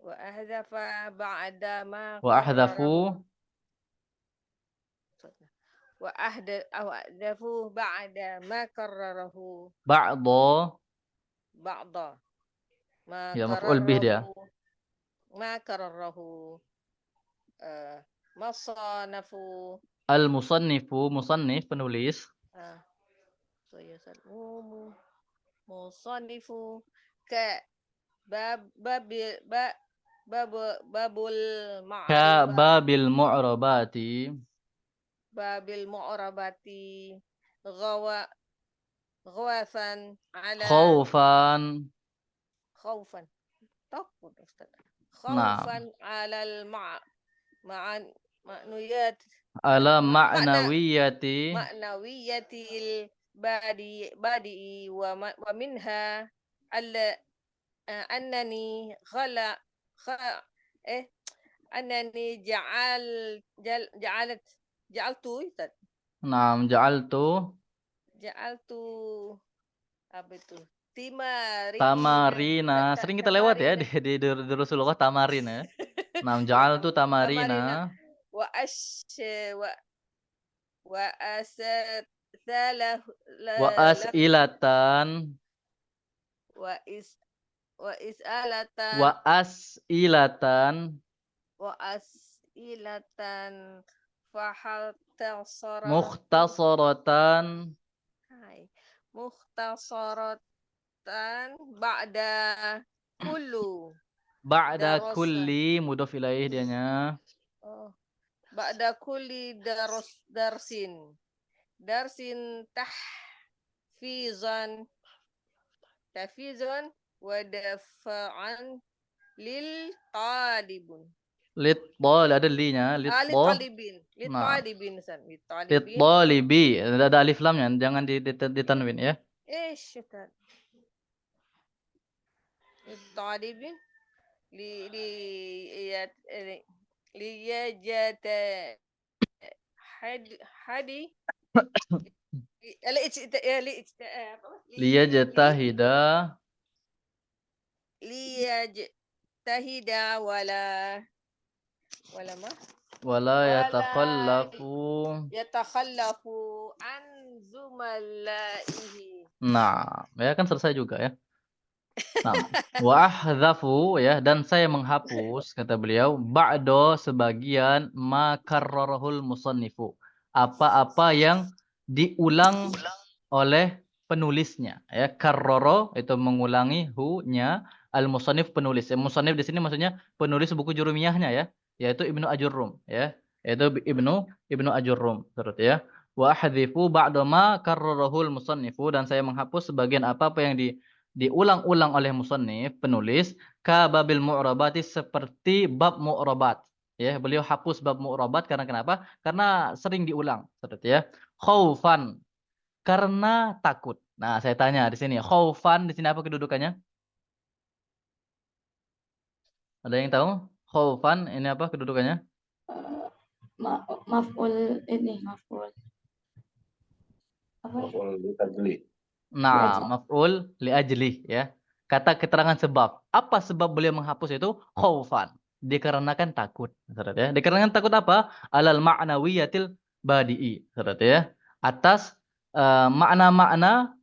Wa ahdafa ba'da ma Wa ahdafu ahdafu ba'da ma qarrarahu ba'dha, ba'da ma ya maf'ul bih dia. qarrarahu masanafu Al-musannifu, musannif, penulis. Musannifu ka babul Ka ma'rifah babil mu'rabati. babil mu'rabati gawa Khawfan ala Khaufan. khaufan. Takut Ustaz. Nah, Khaufan alal ma'an ma'nuyat ala makna ma'nawiyati. ma'nawiyatil badi wa minha alla annani annani ja'altu Ustaz. Nah, ja'altu Ja'altu apa itu? Timarina. tamarina. Sering kita lewat ya di Rasulullah tamarin ya. Nah, ja'altu tamarina. Wa asathalah Wa as'ilatan. wa is'alatan Wa as'ilatan. wa as'ilatan fahal tasara Mukhtasaratan. mukhtasaratan ba'da kullu Ba'da Darasa. kulli mudhaf ilaih dianya. ba'da kulli darsin tahfizan wa dafa'an lil talibun Ada linya. talibin Nah. talibin Talibi. Ada alif lamnya, jangan ditanwin ya. Ustaz talibin liyajata hadi liyajtahida wala yatakhallafu an zumalaihi. Nah, ya kan selesai juga ya. Nah, wa ahdhafu ya, dan saya menghapus kata beliau ba'do sebagian ma karrarahul musannifu. Apa-apa yang diulang oleh penulisnya ya. Karrara itu mengulangi, hu-nya, al-musannif penulis. Musannif di sini maksudnya penulis buku Jurumiyahnya ya, yaitu Ibnu Ajurrum ya. Yaitu Ibnu Ajurrum terus ya. Wa ahdhifu ba'do ma karrarahul musannifu, dan saya menghapus sebagian apa yang diulang-ulang oleh musannif penulis ka babil mu'rabati, seperti bab mu'rabat ya. Beliau hapus bab mu'rabat karena kenapa? Karena sering diulang seperti ya. Khaufan, karena takut. Nah, saya tanya di sini, khaufan di sini apa kedudukannya? Ada yang tahu? Khaufan ini apa kedudukannya? Maf'ul ini maf'ul. Apa? Nah, maf'ul li ajli ya. Kata keterangan sebab. Apa sebab beliau menghapus itu? Khaufan. Dikarenakan takut. Saudara ya. Dikarenakan takut apa? Alal ma'nawiyatil badi'i. Saudara ya. Atas makna-makna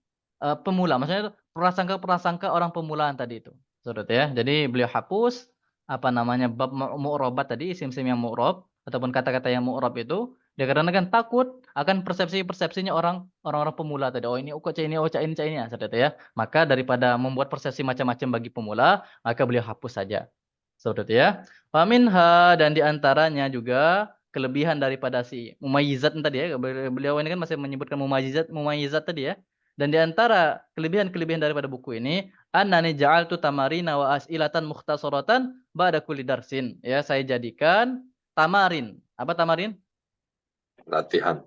pemula. Maksudnya prasangka-prasangka orang pemulaan tadi itu. Saudara ya. Jadi beliau hapus apa namanya bab mu'rabat tadi, isim-isim yang mu'rab ataupun kata-kata yang mu'rab itu. Dikarenakan takut akan persepsi-persepsinya orang-orang pemula tadi. Oh ini kok ini, oh ini ya, seperti ya. Maka daripada membuat persepsi macam-macam bagi pemula, maka beliau hapus saja. Seperti ya. Faminha, dan diantaranya juga kelebihan daripada si mumayyizat tadi ya. Beliau ini kan masih menyebutkan mumayyizat tadi ya. Dan diantara kelebihan-kelebihan daripada buku ini, annani ja'altu tamarina wa as'ilatan mukhtasaratan ba'da kulli darsin. Ya, saya jadikan tamarin. Apa tamarin? Latihan.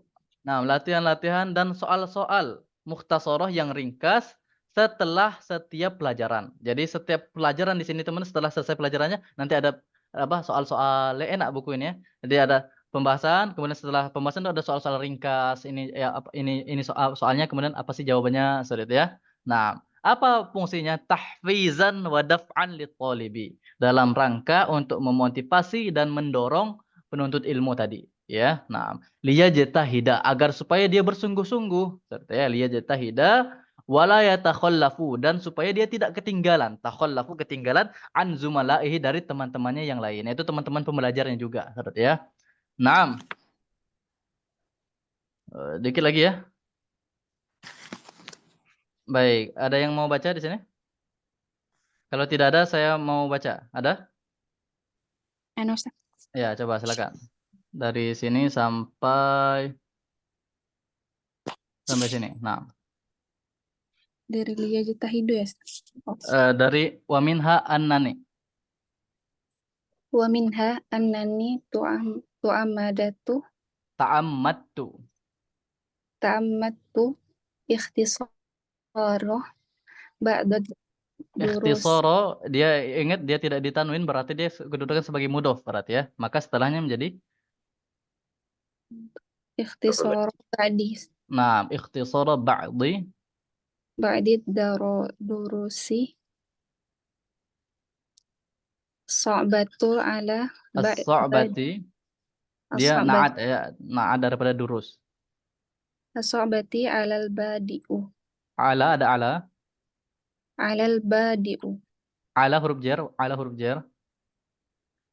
Nah, latihan-latihan dan soal-soal mukhtasarah yang ringkas setelah setiap pelajaran. Jadi setiap pelajaran di sini teman, setelah selesai pelajarannya nanti ada apa soal-soal enak buku ini ya. Jadi ada pembahasan, kemudian setelah pembahasan itu ada soal-soal ringkas. Ini ya apa ini soalnya, kemudian apa sih jawabannya, seperti itu ya. Nah, apa fungsinya? Tahfizan wa daf'an lit-thalibi. Dalam rangka untuk memotivasi dan mendorong penuntut ilmu tadi, ya. Nah, liyajtahida, agar supaya dia bersungguh-sungguh, serta ya liyajtahida wala yatakhallafu, dan supaya dia tidak ketinggalan, takhallafu ketinggalan, an zumalaihi, dari teman-temannya yang lain, yaitu teman-teman pembelajarnya juga, serta ya. Naam. Dikit lagi ya. Baik, ada yang mau baca di sini? Kalau tidak ada, saya mau baca. Ada? Ya, coba silakan. Dari sini sampai sini. Nah. Dari liyajtahidu ya. Oh. Dari wa minha annani. Wa minha annani tu'amadatu Ta'ammattu. ta'ammatu ikhtisara ba'da durus. Ikhtisara, dia ingat dia tidak ditanwin berarti dia kedudukan sebagai mudhof berarti ya. Maka setelahnya menjadi Ikhtisara ikhtisara ba'di durusi sa'batu ala as-sa'bati. Dia na'at ya, na'at daripada durus. as-sa'bati alal badi'u. Ala ada ala. Alal badi'u. Ala huruf jar.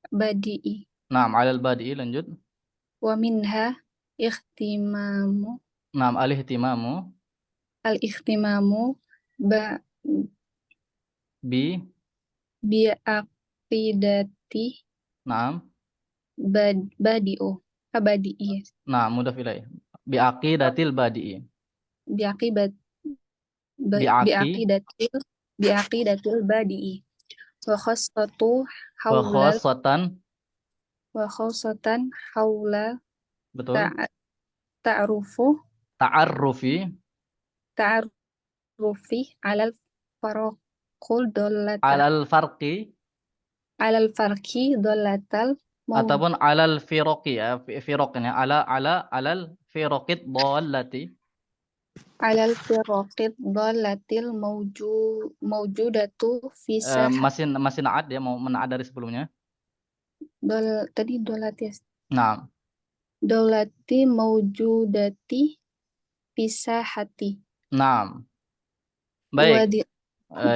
Badi'i. Alal badi'i, lanjut. Wa minha ikhtimamu. Al-ihtimamu. Al-ikhtimamu bi'aqidati badi'u. Badi'i. Mudhaf ilaih. Bi'aqidatil badi'i. Bi'aqidatil badi'i. Wa khassatan haula Betul. ta'arrufi alal farqi dolatal ataupun alal firoqi ya, firoqnya alal firoqid dallati. Alal firoqid dallatil mawjudatu fi masih na'at ya, mau mena'at dari sebelumnya. Tadi dolati. Nah. Dolati mawjudati pisahati. Nah. Baik.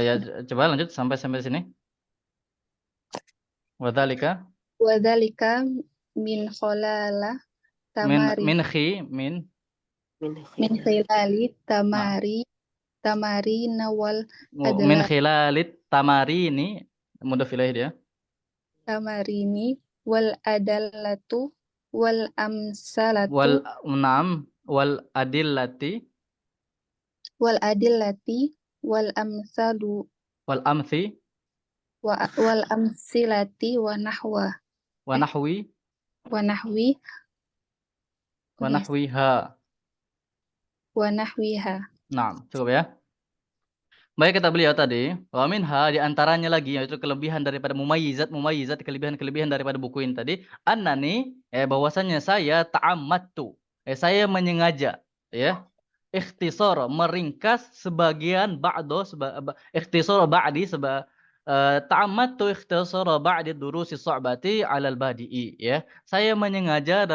Ya coba lanjut sampai sini. Wadzalika min khalala tamari min khilali tamari nawal adalah min khilalit tamarini, mudhaf ilaih dia. Tamarini wal adallatu wal amsalatu wal adillati wal amsalu wal amthi wal amsilati wa nahwiha. Nah, cukup ya. Baik, kata beliau tadi, wa minha di antaranya lagi yaitu kelebihan daripada mumayyizat, kelebihan daripada buku ini tadi, annani bahwasanya saya ta'ammattu, saya menyengaja ya, ikhtisar meringkas sebagian ikhtisar ba'di ta'ammattu ikhtisar ba'di durusi su'bati 'alal badi'i ya. Saya menyengaja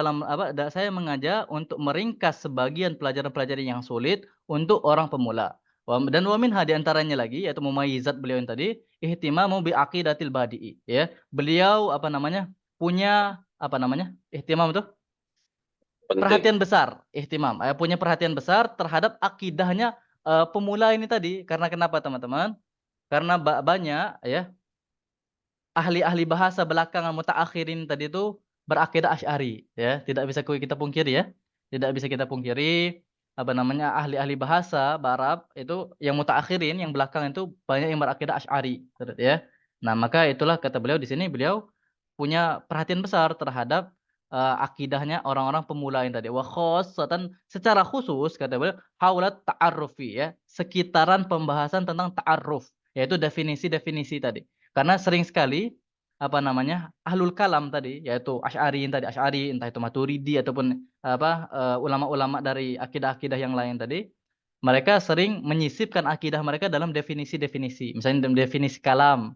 saya mengaja untuk meringkas sebagian pelajaran-pelajaran yang sulit untuk orang pemula. Dan wa minha di antaranya lagi yaitu mumayyizat beliau yang tadi, ihtimamu bi aqidatil badi'i ya. Beliau punya ihtimam itu perhatian besar, ihtimam. Punya perhatian besar terhadap akidahnya pemula ini tadi. Karena kenapa teman-teman? Karena banyak ya ahli-ahli bahasa belakangan mutaakhirin tadi itu berakidah Asy'ari ya. Tidak bisa kita pungkiri ya. Tidak bisa kita pungkiri ahli-ahli bahasa Arab itu yang mutaakhirin, yang belakang itu banyak yang berakidah Asy'ari ya. Nah, maka itulah kata beliau di sini, beliau punya perhatian besar terhadap akidahnya orang-orang pemula yang tadi. Wa khassatan secara khusus kata beliau haulat ta'arrufi ya, sekitaran pembahasan tentang ta'arruf, yaitu definisi-definisi tadi. Karena sering sekali ahlul kalam tadi, yaitu Asy'ari entah itu Maturidi ataupun ulama-ulama dari akidah-akidah yang lain tadi, mereka sering menyisipkan akidah mereka dalam definisi-definisi. Misalnya dalam definisi kalam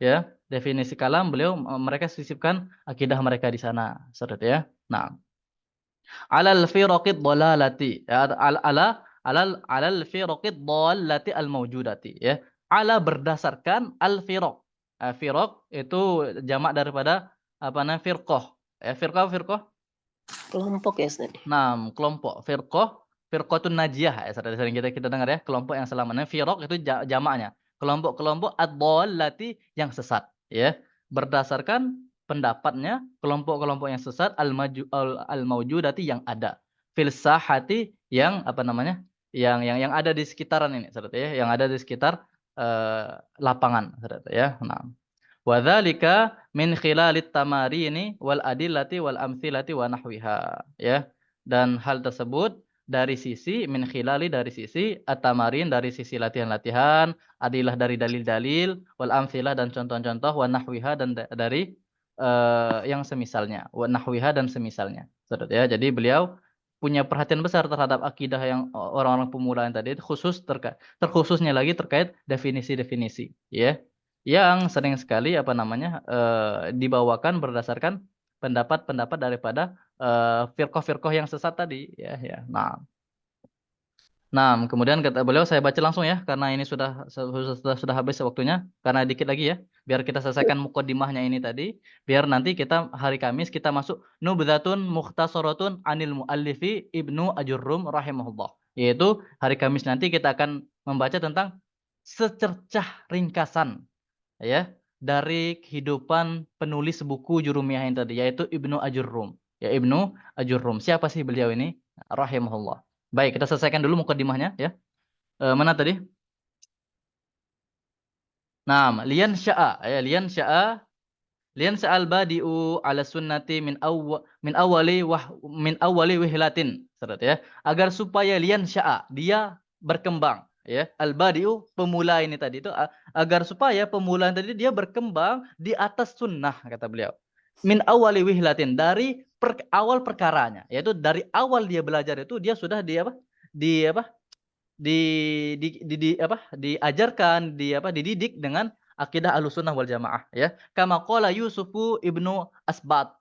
ya, definisi kalam mereka sisipkan akidah mereka di sana, seperti ya. Nah, alal firaqid dalalati ya, alal firaqid dalati al mawjudati ya, ala berdasarkan al firaq. Firaq itu jamak daripada firqah. Firqah Kelompok ya Ustaz. Nah, kelompok. Firqatun najiyah ya, sering kita dengar ya, kelompok yang selamat. Firaq itu jamaknya. Kelompok-kelompok ad-dallati yang sesat ya. Berdasarkan pendapatnya kelompok-kelompok yang sesat al-mawjudati yang ada. Fil sahati yang yang ada di sekitaran ini, saudara ya, yang ada di sekitar lapangan, saudara ya. Nah, wadzalika min khilalit tamarini wal adillati wal amthilati wa nahwiha, ya. Dan hal tersebut dari sisi min khilali, dari sisi at-tamarin, dari sisi latihan-latihan, adilah dari dalil-dalil, wal amthilah dan contoh-contoh, wa nahwiha dan dari yang semisalnya, wa nahwiha dan semisalnya. Saudara ya. Jadi beliau punya perhatian besar terhadap akidah yang orang-orang pemula yang tadi itu, terkhususnya lagi terkait definisi-definisi, ya. Yang sering sekali dibawakan berdasarkan pendapat-pendapat daripada firqah-firqah yang sesat tadi, ya. Nah, kemudian kata beliau, saya baca langsung ya, karena ini sudah habis waktunya, karena dikit lagi ya, biar kita selesaikan muqaddimahnya ini tadi, biar nanti kita hari Kamis kita masuk Nubdzatun Mukhtasaratun Anil Muallifi Ibnu Ajurrum rahimahullah. Yaitu hari Kamis nanti kita akan membaca tentang secercah ringkasan, ya, dari kehidupan penulis buku Jurumiyah yang tadi, yaitu Ibnu Ajurrum. Ya, Ibnu Ajurrum. Siapa sih beliau ini? Rahimahullah. Baik, kita selesaikan dulu mukaddimahnya ya. Mana tadi? Nah, lian sya'al badi'u ala sunnati min awwali wihlatin, ya. Agar supaya lian sya'a, dia berkembang, ya. Al-badi'u, pemula ini tadi itu, agar supaya pemula tadi dia berkembang di atas sunnah, kata beliau. Min awwali wihlatin, dari awal perkaranya, yaitu dari awal dia belajar itu dia sudah diajarkan, dididik dengan akidah Ahlussunnah wal Jamaah, ya. Kama qala Yusufu ibnu Asbat.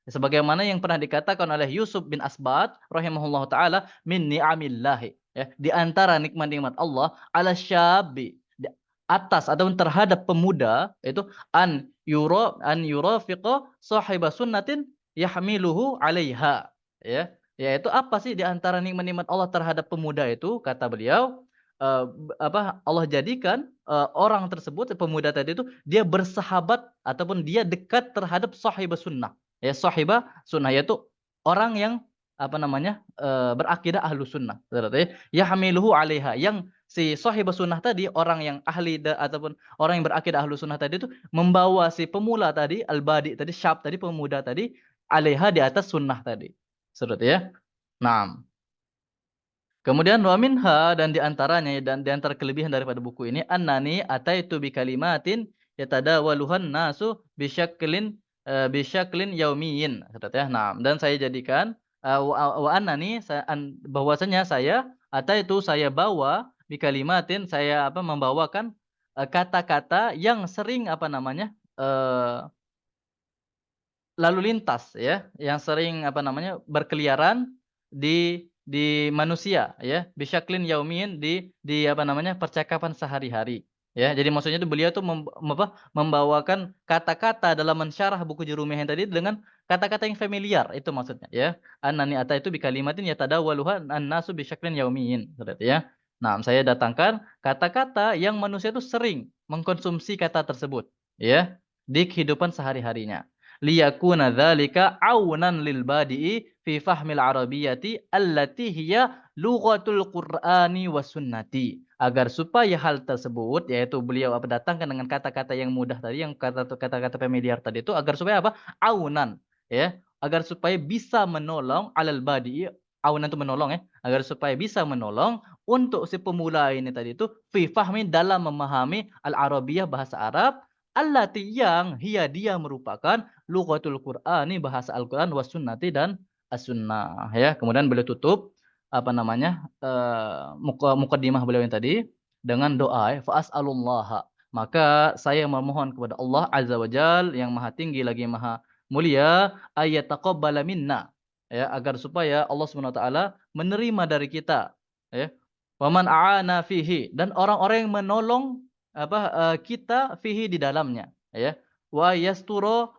Sebagaimana yang pernah dikatakan oleh Yusuf bin Asbat rahimahullah taala, min ni'amillahi, ya, di antara nikmat-nikmat Allah ala syabi, di atas atau terhadap pemuda, itu an yurafiqa sahiba sunnatin yahmiluhu 'alaiha, ya. Yaitu apa sih di antara nikmat-nikmat Allah terhadap pemuda itu? Kata beliau, Allah jadikan orang tersebut, pemuda tadi itu, dia bersahabat ataupun dia dekat terhadap sahibah sunnah. Ya, sahibah sunnah yaitu orang yang berakidah ahlu sunnah. Ya hamiluhu 'alaiha, yang si sahibah sunnah tadi, orang yang ahli ataupun orang yang berakidah ahlu sunnah tadi itu membawa si pemula tadi, al-badi tadi, syab tadi, pemuda tadi, 'alaiha, di atas sunnah tadi. Saudara ya. Nah, kemudian wa minha, dan di antaranya, dan di antara kelebihan daripada buku ini, annani ataitu bi kalimatin yatadawaluhan nasu bisyaklin yaumiyin, saudara ya. Nah, dan saya jadikan wa annani, bahwasanya saya ataitu, saya bawa bi kalimatin, saya membawakan kata-kata yang sering lalu lintas, ya, yang sering berkeliaran di manusia, ya, bisyaklin yaumiyin, di percakapan sehari-hari, ya. Jadi maksudnya itu beliau tuh membawakan kata-kata dalam mensyarah buku Jurumiyah yang tadi dengan kata-kata yang familiar, itu maksudnya, ya. Annani ata itu bi kalimatin yatadawaluha an-nasu bisyaklin yaumiyin, ya. Nah, saya datangkan kata-kata yang manusia itu sering mengkonsumsi kata tersebut, ya, di kehidupan sehari-harinya. Liyakuna dzalika aunan lil badi'i fi fahmil arabiyyati allati hiya lughatul qur'ani was sunnati, agar supaya hal tersebut, yaitu beliau datangkan dengan kata-kata yang mudah tadi, yang kata-kata familiar tadi itu, agar supaya aunan, ya, agar supaya bisa menolong alal badi'i, aunan itu menolong, ya, agar supaya bisa menolong untuk si pemula ini tadi itu fi fahmi, dalam memahami al-arabiyyah, bahasa Arab, allati, yang dia merupakan lughatul Qur'ani, bahasa Al-Qur'an, was sunnati, dan as-sunnah, ya. Kemudian beliau tutup muqaddimah beliau yang tadi dengan doa, fa as'alullaha, maka saya memohon kepada Allah azza wajal, yang maha tinggi lagi maha mulia, ayataqabbala minna, ya, agar supaya Allah Subhanahu wa taala menerima dari kita, ya, wa man a'ana fihi, dan orang-orang yang menolong kita fihi, di dalamnya, ya, wa yasturo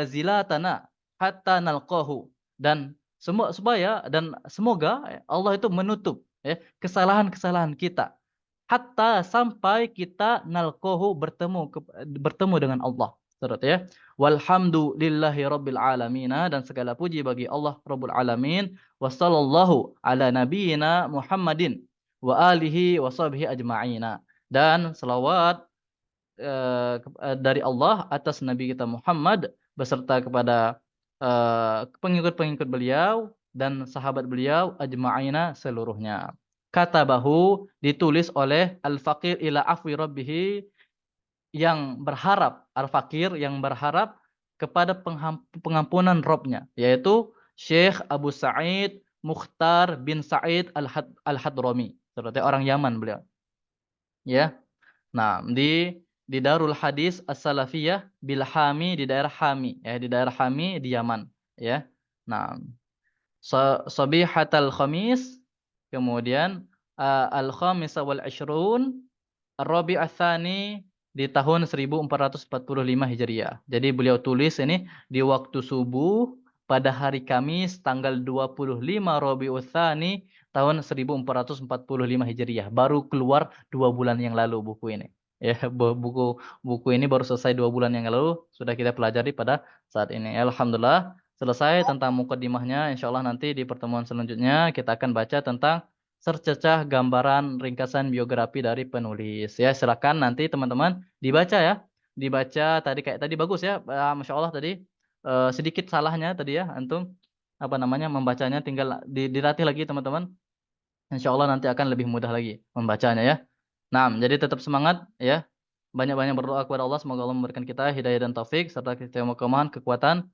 zilatana hatta nalqahu, dan semoga Allah itu menutup, ya, kesalahan-kesalahan kita hatta, sampai kita nalqahu, bertemu dengan Allah, Surat ya. Walhamdulillahi rabbil alamin, dan segala puji bagi Allah Rabbul Alamin. Wassallallahu ala nabiyyina Muhammadin wa alihi wa sahbihi ajma'ina. Dan selawat dari Allah atas Nabi kita Muhammad beserta kepada pengikut-pengikut beliau dan sahabat beliau ajma'ina seluruhnya. Katabahu ditulis oleh al-faqir ila afwi rabbihi, yang berharap, al-fakir yang berharap kepada pengampunan Robnya, yaitu Syekh Abu Sa'id Mukhtar bin Sa'id Al-Hadrami, seperti orang Yaman beliau. Ya. Nah, di Darul Hadis As-Salafiyah bil Hami, di daerah Hami, ya, di daerah Hami di Yaman, ya. Nah, Sabihatal Khamis, kemudian Al-Khamisa wal Ishrun Ar-Rabi' Ats-Tsani di tahun 1445 Hijriah. Jadi beliau tulis ini di waktu subuh pada hari Kamis tanggal 25 Rabiul Tsani tahun 1445 Hijriah. Baru keluar 2 bulan yang lalu buku ini. Ya, buku ini baru selesai 2 bulan yang lalu, sudah kita pelajari pada saat ini. Alhamdulillah selesai tentang mukaddimahnya. Insyaallah nanti di pertemuan selanjutnya kita akan baca tentang secercah gambaran ringkasan biografi dari penulis. Ya, silakan nanti teman-teman dibaca ya. Dibaca tadi kayak tadi bagus ya. Masya Allah tadi sedikit salahnya tadi ya antum membacanya, tinggal dilatih lagi teman-teman. Insya Allah nanti akan lebih mudah lagi membacanya ya. Nah, jadi tetap semangat ya. Banyak-banyak berdoa kepada Allah, semoga Allah memberikan kita hidayah dan taufik serta keistiqomahan, kekuatan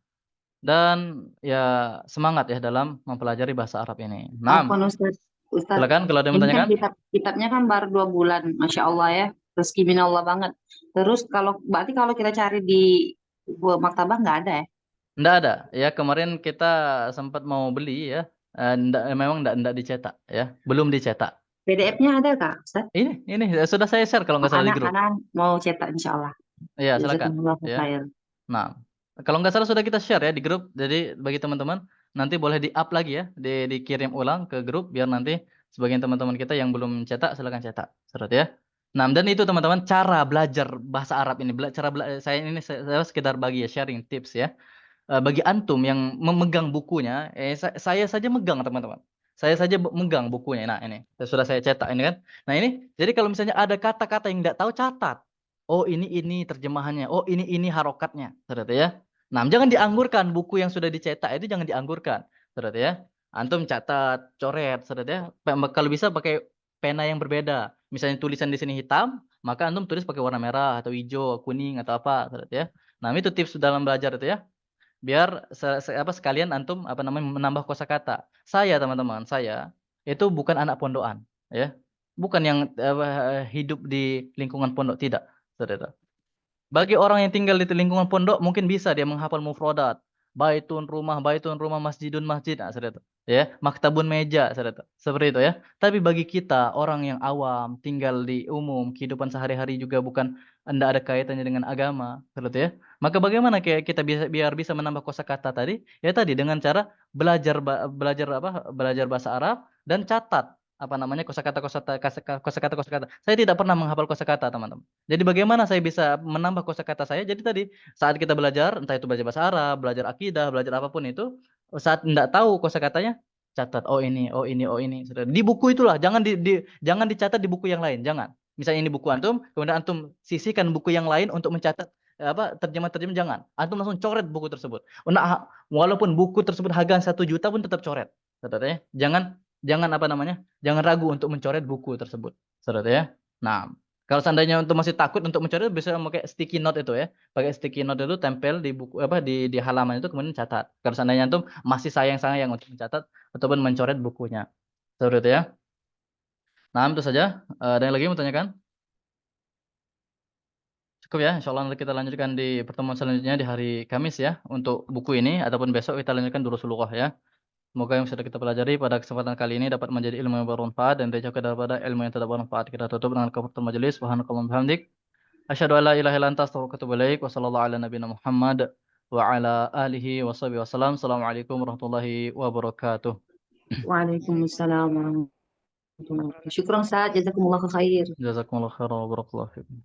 dan ya semangat ya dalam mempelajari bahasa Arab ini. Nah, Apa Ustaz? silakan kalau ada yang Ini kan menanyakan. kitabnya kan baru 2 bulan, Masya Allah ya. Rezeki minallah banget. Terus berarti kalau kita cari di maktabah nggak ada ya? Nggak ada. Ya, kemarin kita sempat mau beli ya. Memang nggak dicetak ya. Belum dicetak. PDF-nya ada Kak Ustaz? Ini sudah saya share kalau nggak salah di grup. Anak mau cetak insya Allah. Iya, silakan. Jazakumullahu Ya. khair. Nah, kalau nggak salah sudah kita share ya di grup. Jadi bagi teman-teman nanti boleh di-up lagi ya, dikirim ulang ke grup biar nanti sebagian teman-teman kita yang belum cetak silakan cetak. Surat ya. Nah, dan itu teman-teman cara belajar bahasa Arab ini. Saya sekedar bagi ya sharing tips ya. Bagi antum yang memegang bukunya, saya saja megang teman-teman. Saya saja megang bukunya. Nah, ini sudah saya cetak ini kan. Nah, ini jadi kalau misalnya ada kata-kata yang tidak tahu catat. Oh, ini terjemahannya. Oh, ini harokatnya. Saudara ya. Nah, jangan dianggurkan buku yang sudah dicetak itu, jangan dianggurkan. Saudara ya. Antum catat, coret, saudara ya. Kalau bisa pakai pena yang berbeda. Misalnya tulisan di sini hitam, maka antum tulis pakai warna merah atau hijau, kuning atau apa, saudara ya. Nah, itu tips dalam belajar itu ya. Biar sekalian antum menambah kosakata. Saya teman-teman, saya itu bukan anak pondokan, ya. Bukan yang hidup di lingkungan pondok, tidak. Saudara. Bagi orang yang tinggal di lingkungan pondok mungkin bisa dia menghafal mufradat. Baitun rumah, masjidun masjid, saudara. Ya, maktabun meja, saudara. Seperti itu ya. Tapi bagi kita orang yang awam, tinggal di umum, kehidupan sehari-hari juga bukan ada kaitannya dengan agama, saudara ya. Maka bagaimana kita biar bisa menambah kosakata tadi? Ya tadi dengan cara belajar bahasa Arab dan catat kosakata. Saya tidak pernah menghafal kosakata, teman-teman. Jadi bagaimana saya bisa menambah kosakata saya? Jadi tadi saat kita belajar, entah itu belajar bahasa Arab, belajar akidah, belajar apapun itu, saat tidak tahu kosakatanya, catat. Oh ini. Di buku itulah, jangan dicatat di buku yang lain, jangan. Misalnya ini buku antum, kemudian antum sisihkan buku yang lain untuk mencatat terjemah, jangan. Antum langsung coret buku tersebut. Nah, walaupun buku tersebut harga 1 juta pun tetap coret. Saudara ya. Jangan ragu untuk mencoret buku tersebut. Saudara ya. Nah, kalau seandainya untuk masih takut untuk mencoret, bisa pakai sticky note itu ya. Pakai sticky note itu tempel di buku di halaman itu kemudian catat. Kalau seandainya antum masih sayang untuk mencatat ataupun mencoret bukunya. Saudara ya. Nah, itu saja. Ada yang lagi mau tanyakan? Cukup ya, insya Allah nanti kita lanjutkan di pertemuan selanjutnya di hari Kamis ya. Untuk buku ini, ataupun besok kita lanjutkan Durusul ya. Semoga yang sudah kita pelajari pada kesempatan kali ini dapat menjadi ilmu yang bermanfaat dan dijauhkan daripada ilmu yang tidak bermanfaat. Kita tutup dengan kafaratul majelis. Subhanakallahumma bihamdik. Asyhadu an la ilaha illa anta astaghfiruka wa atubu ilaik. Wa sallallahu ala nabiyina Muhammad wa ala alihi wa sahbihi wasallam. Assalamualaikum warahmatullahi wabarakatuh. Waalaikumsalam warahmatullahi wabarakatuh. Syukran Ustaz, jazakumullah khair. Jazakumullah khairan wa barakallahu fikum.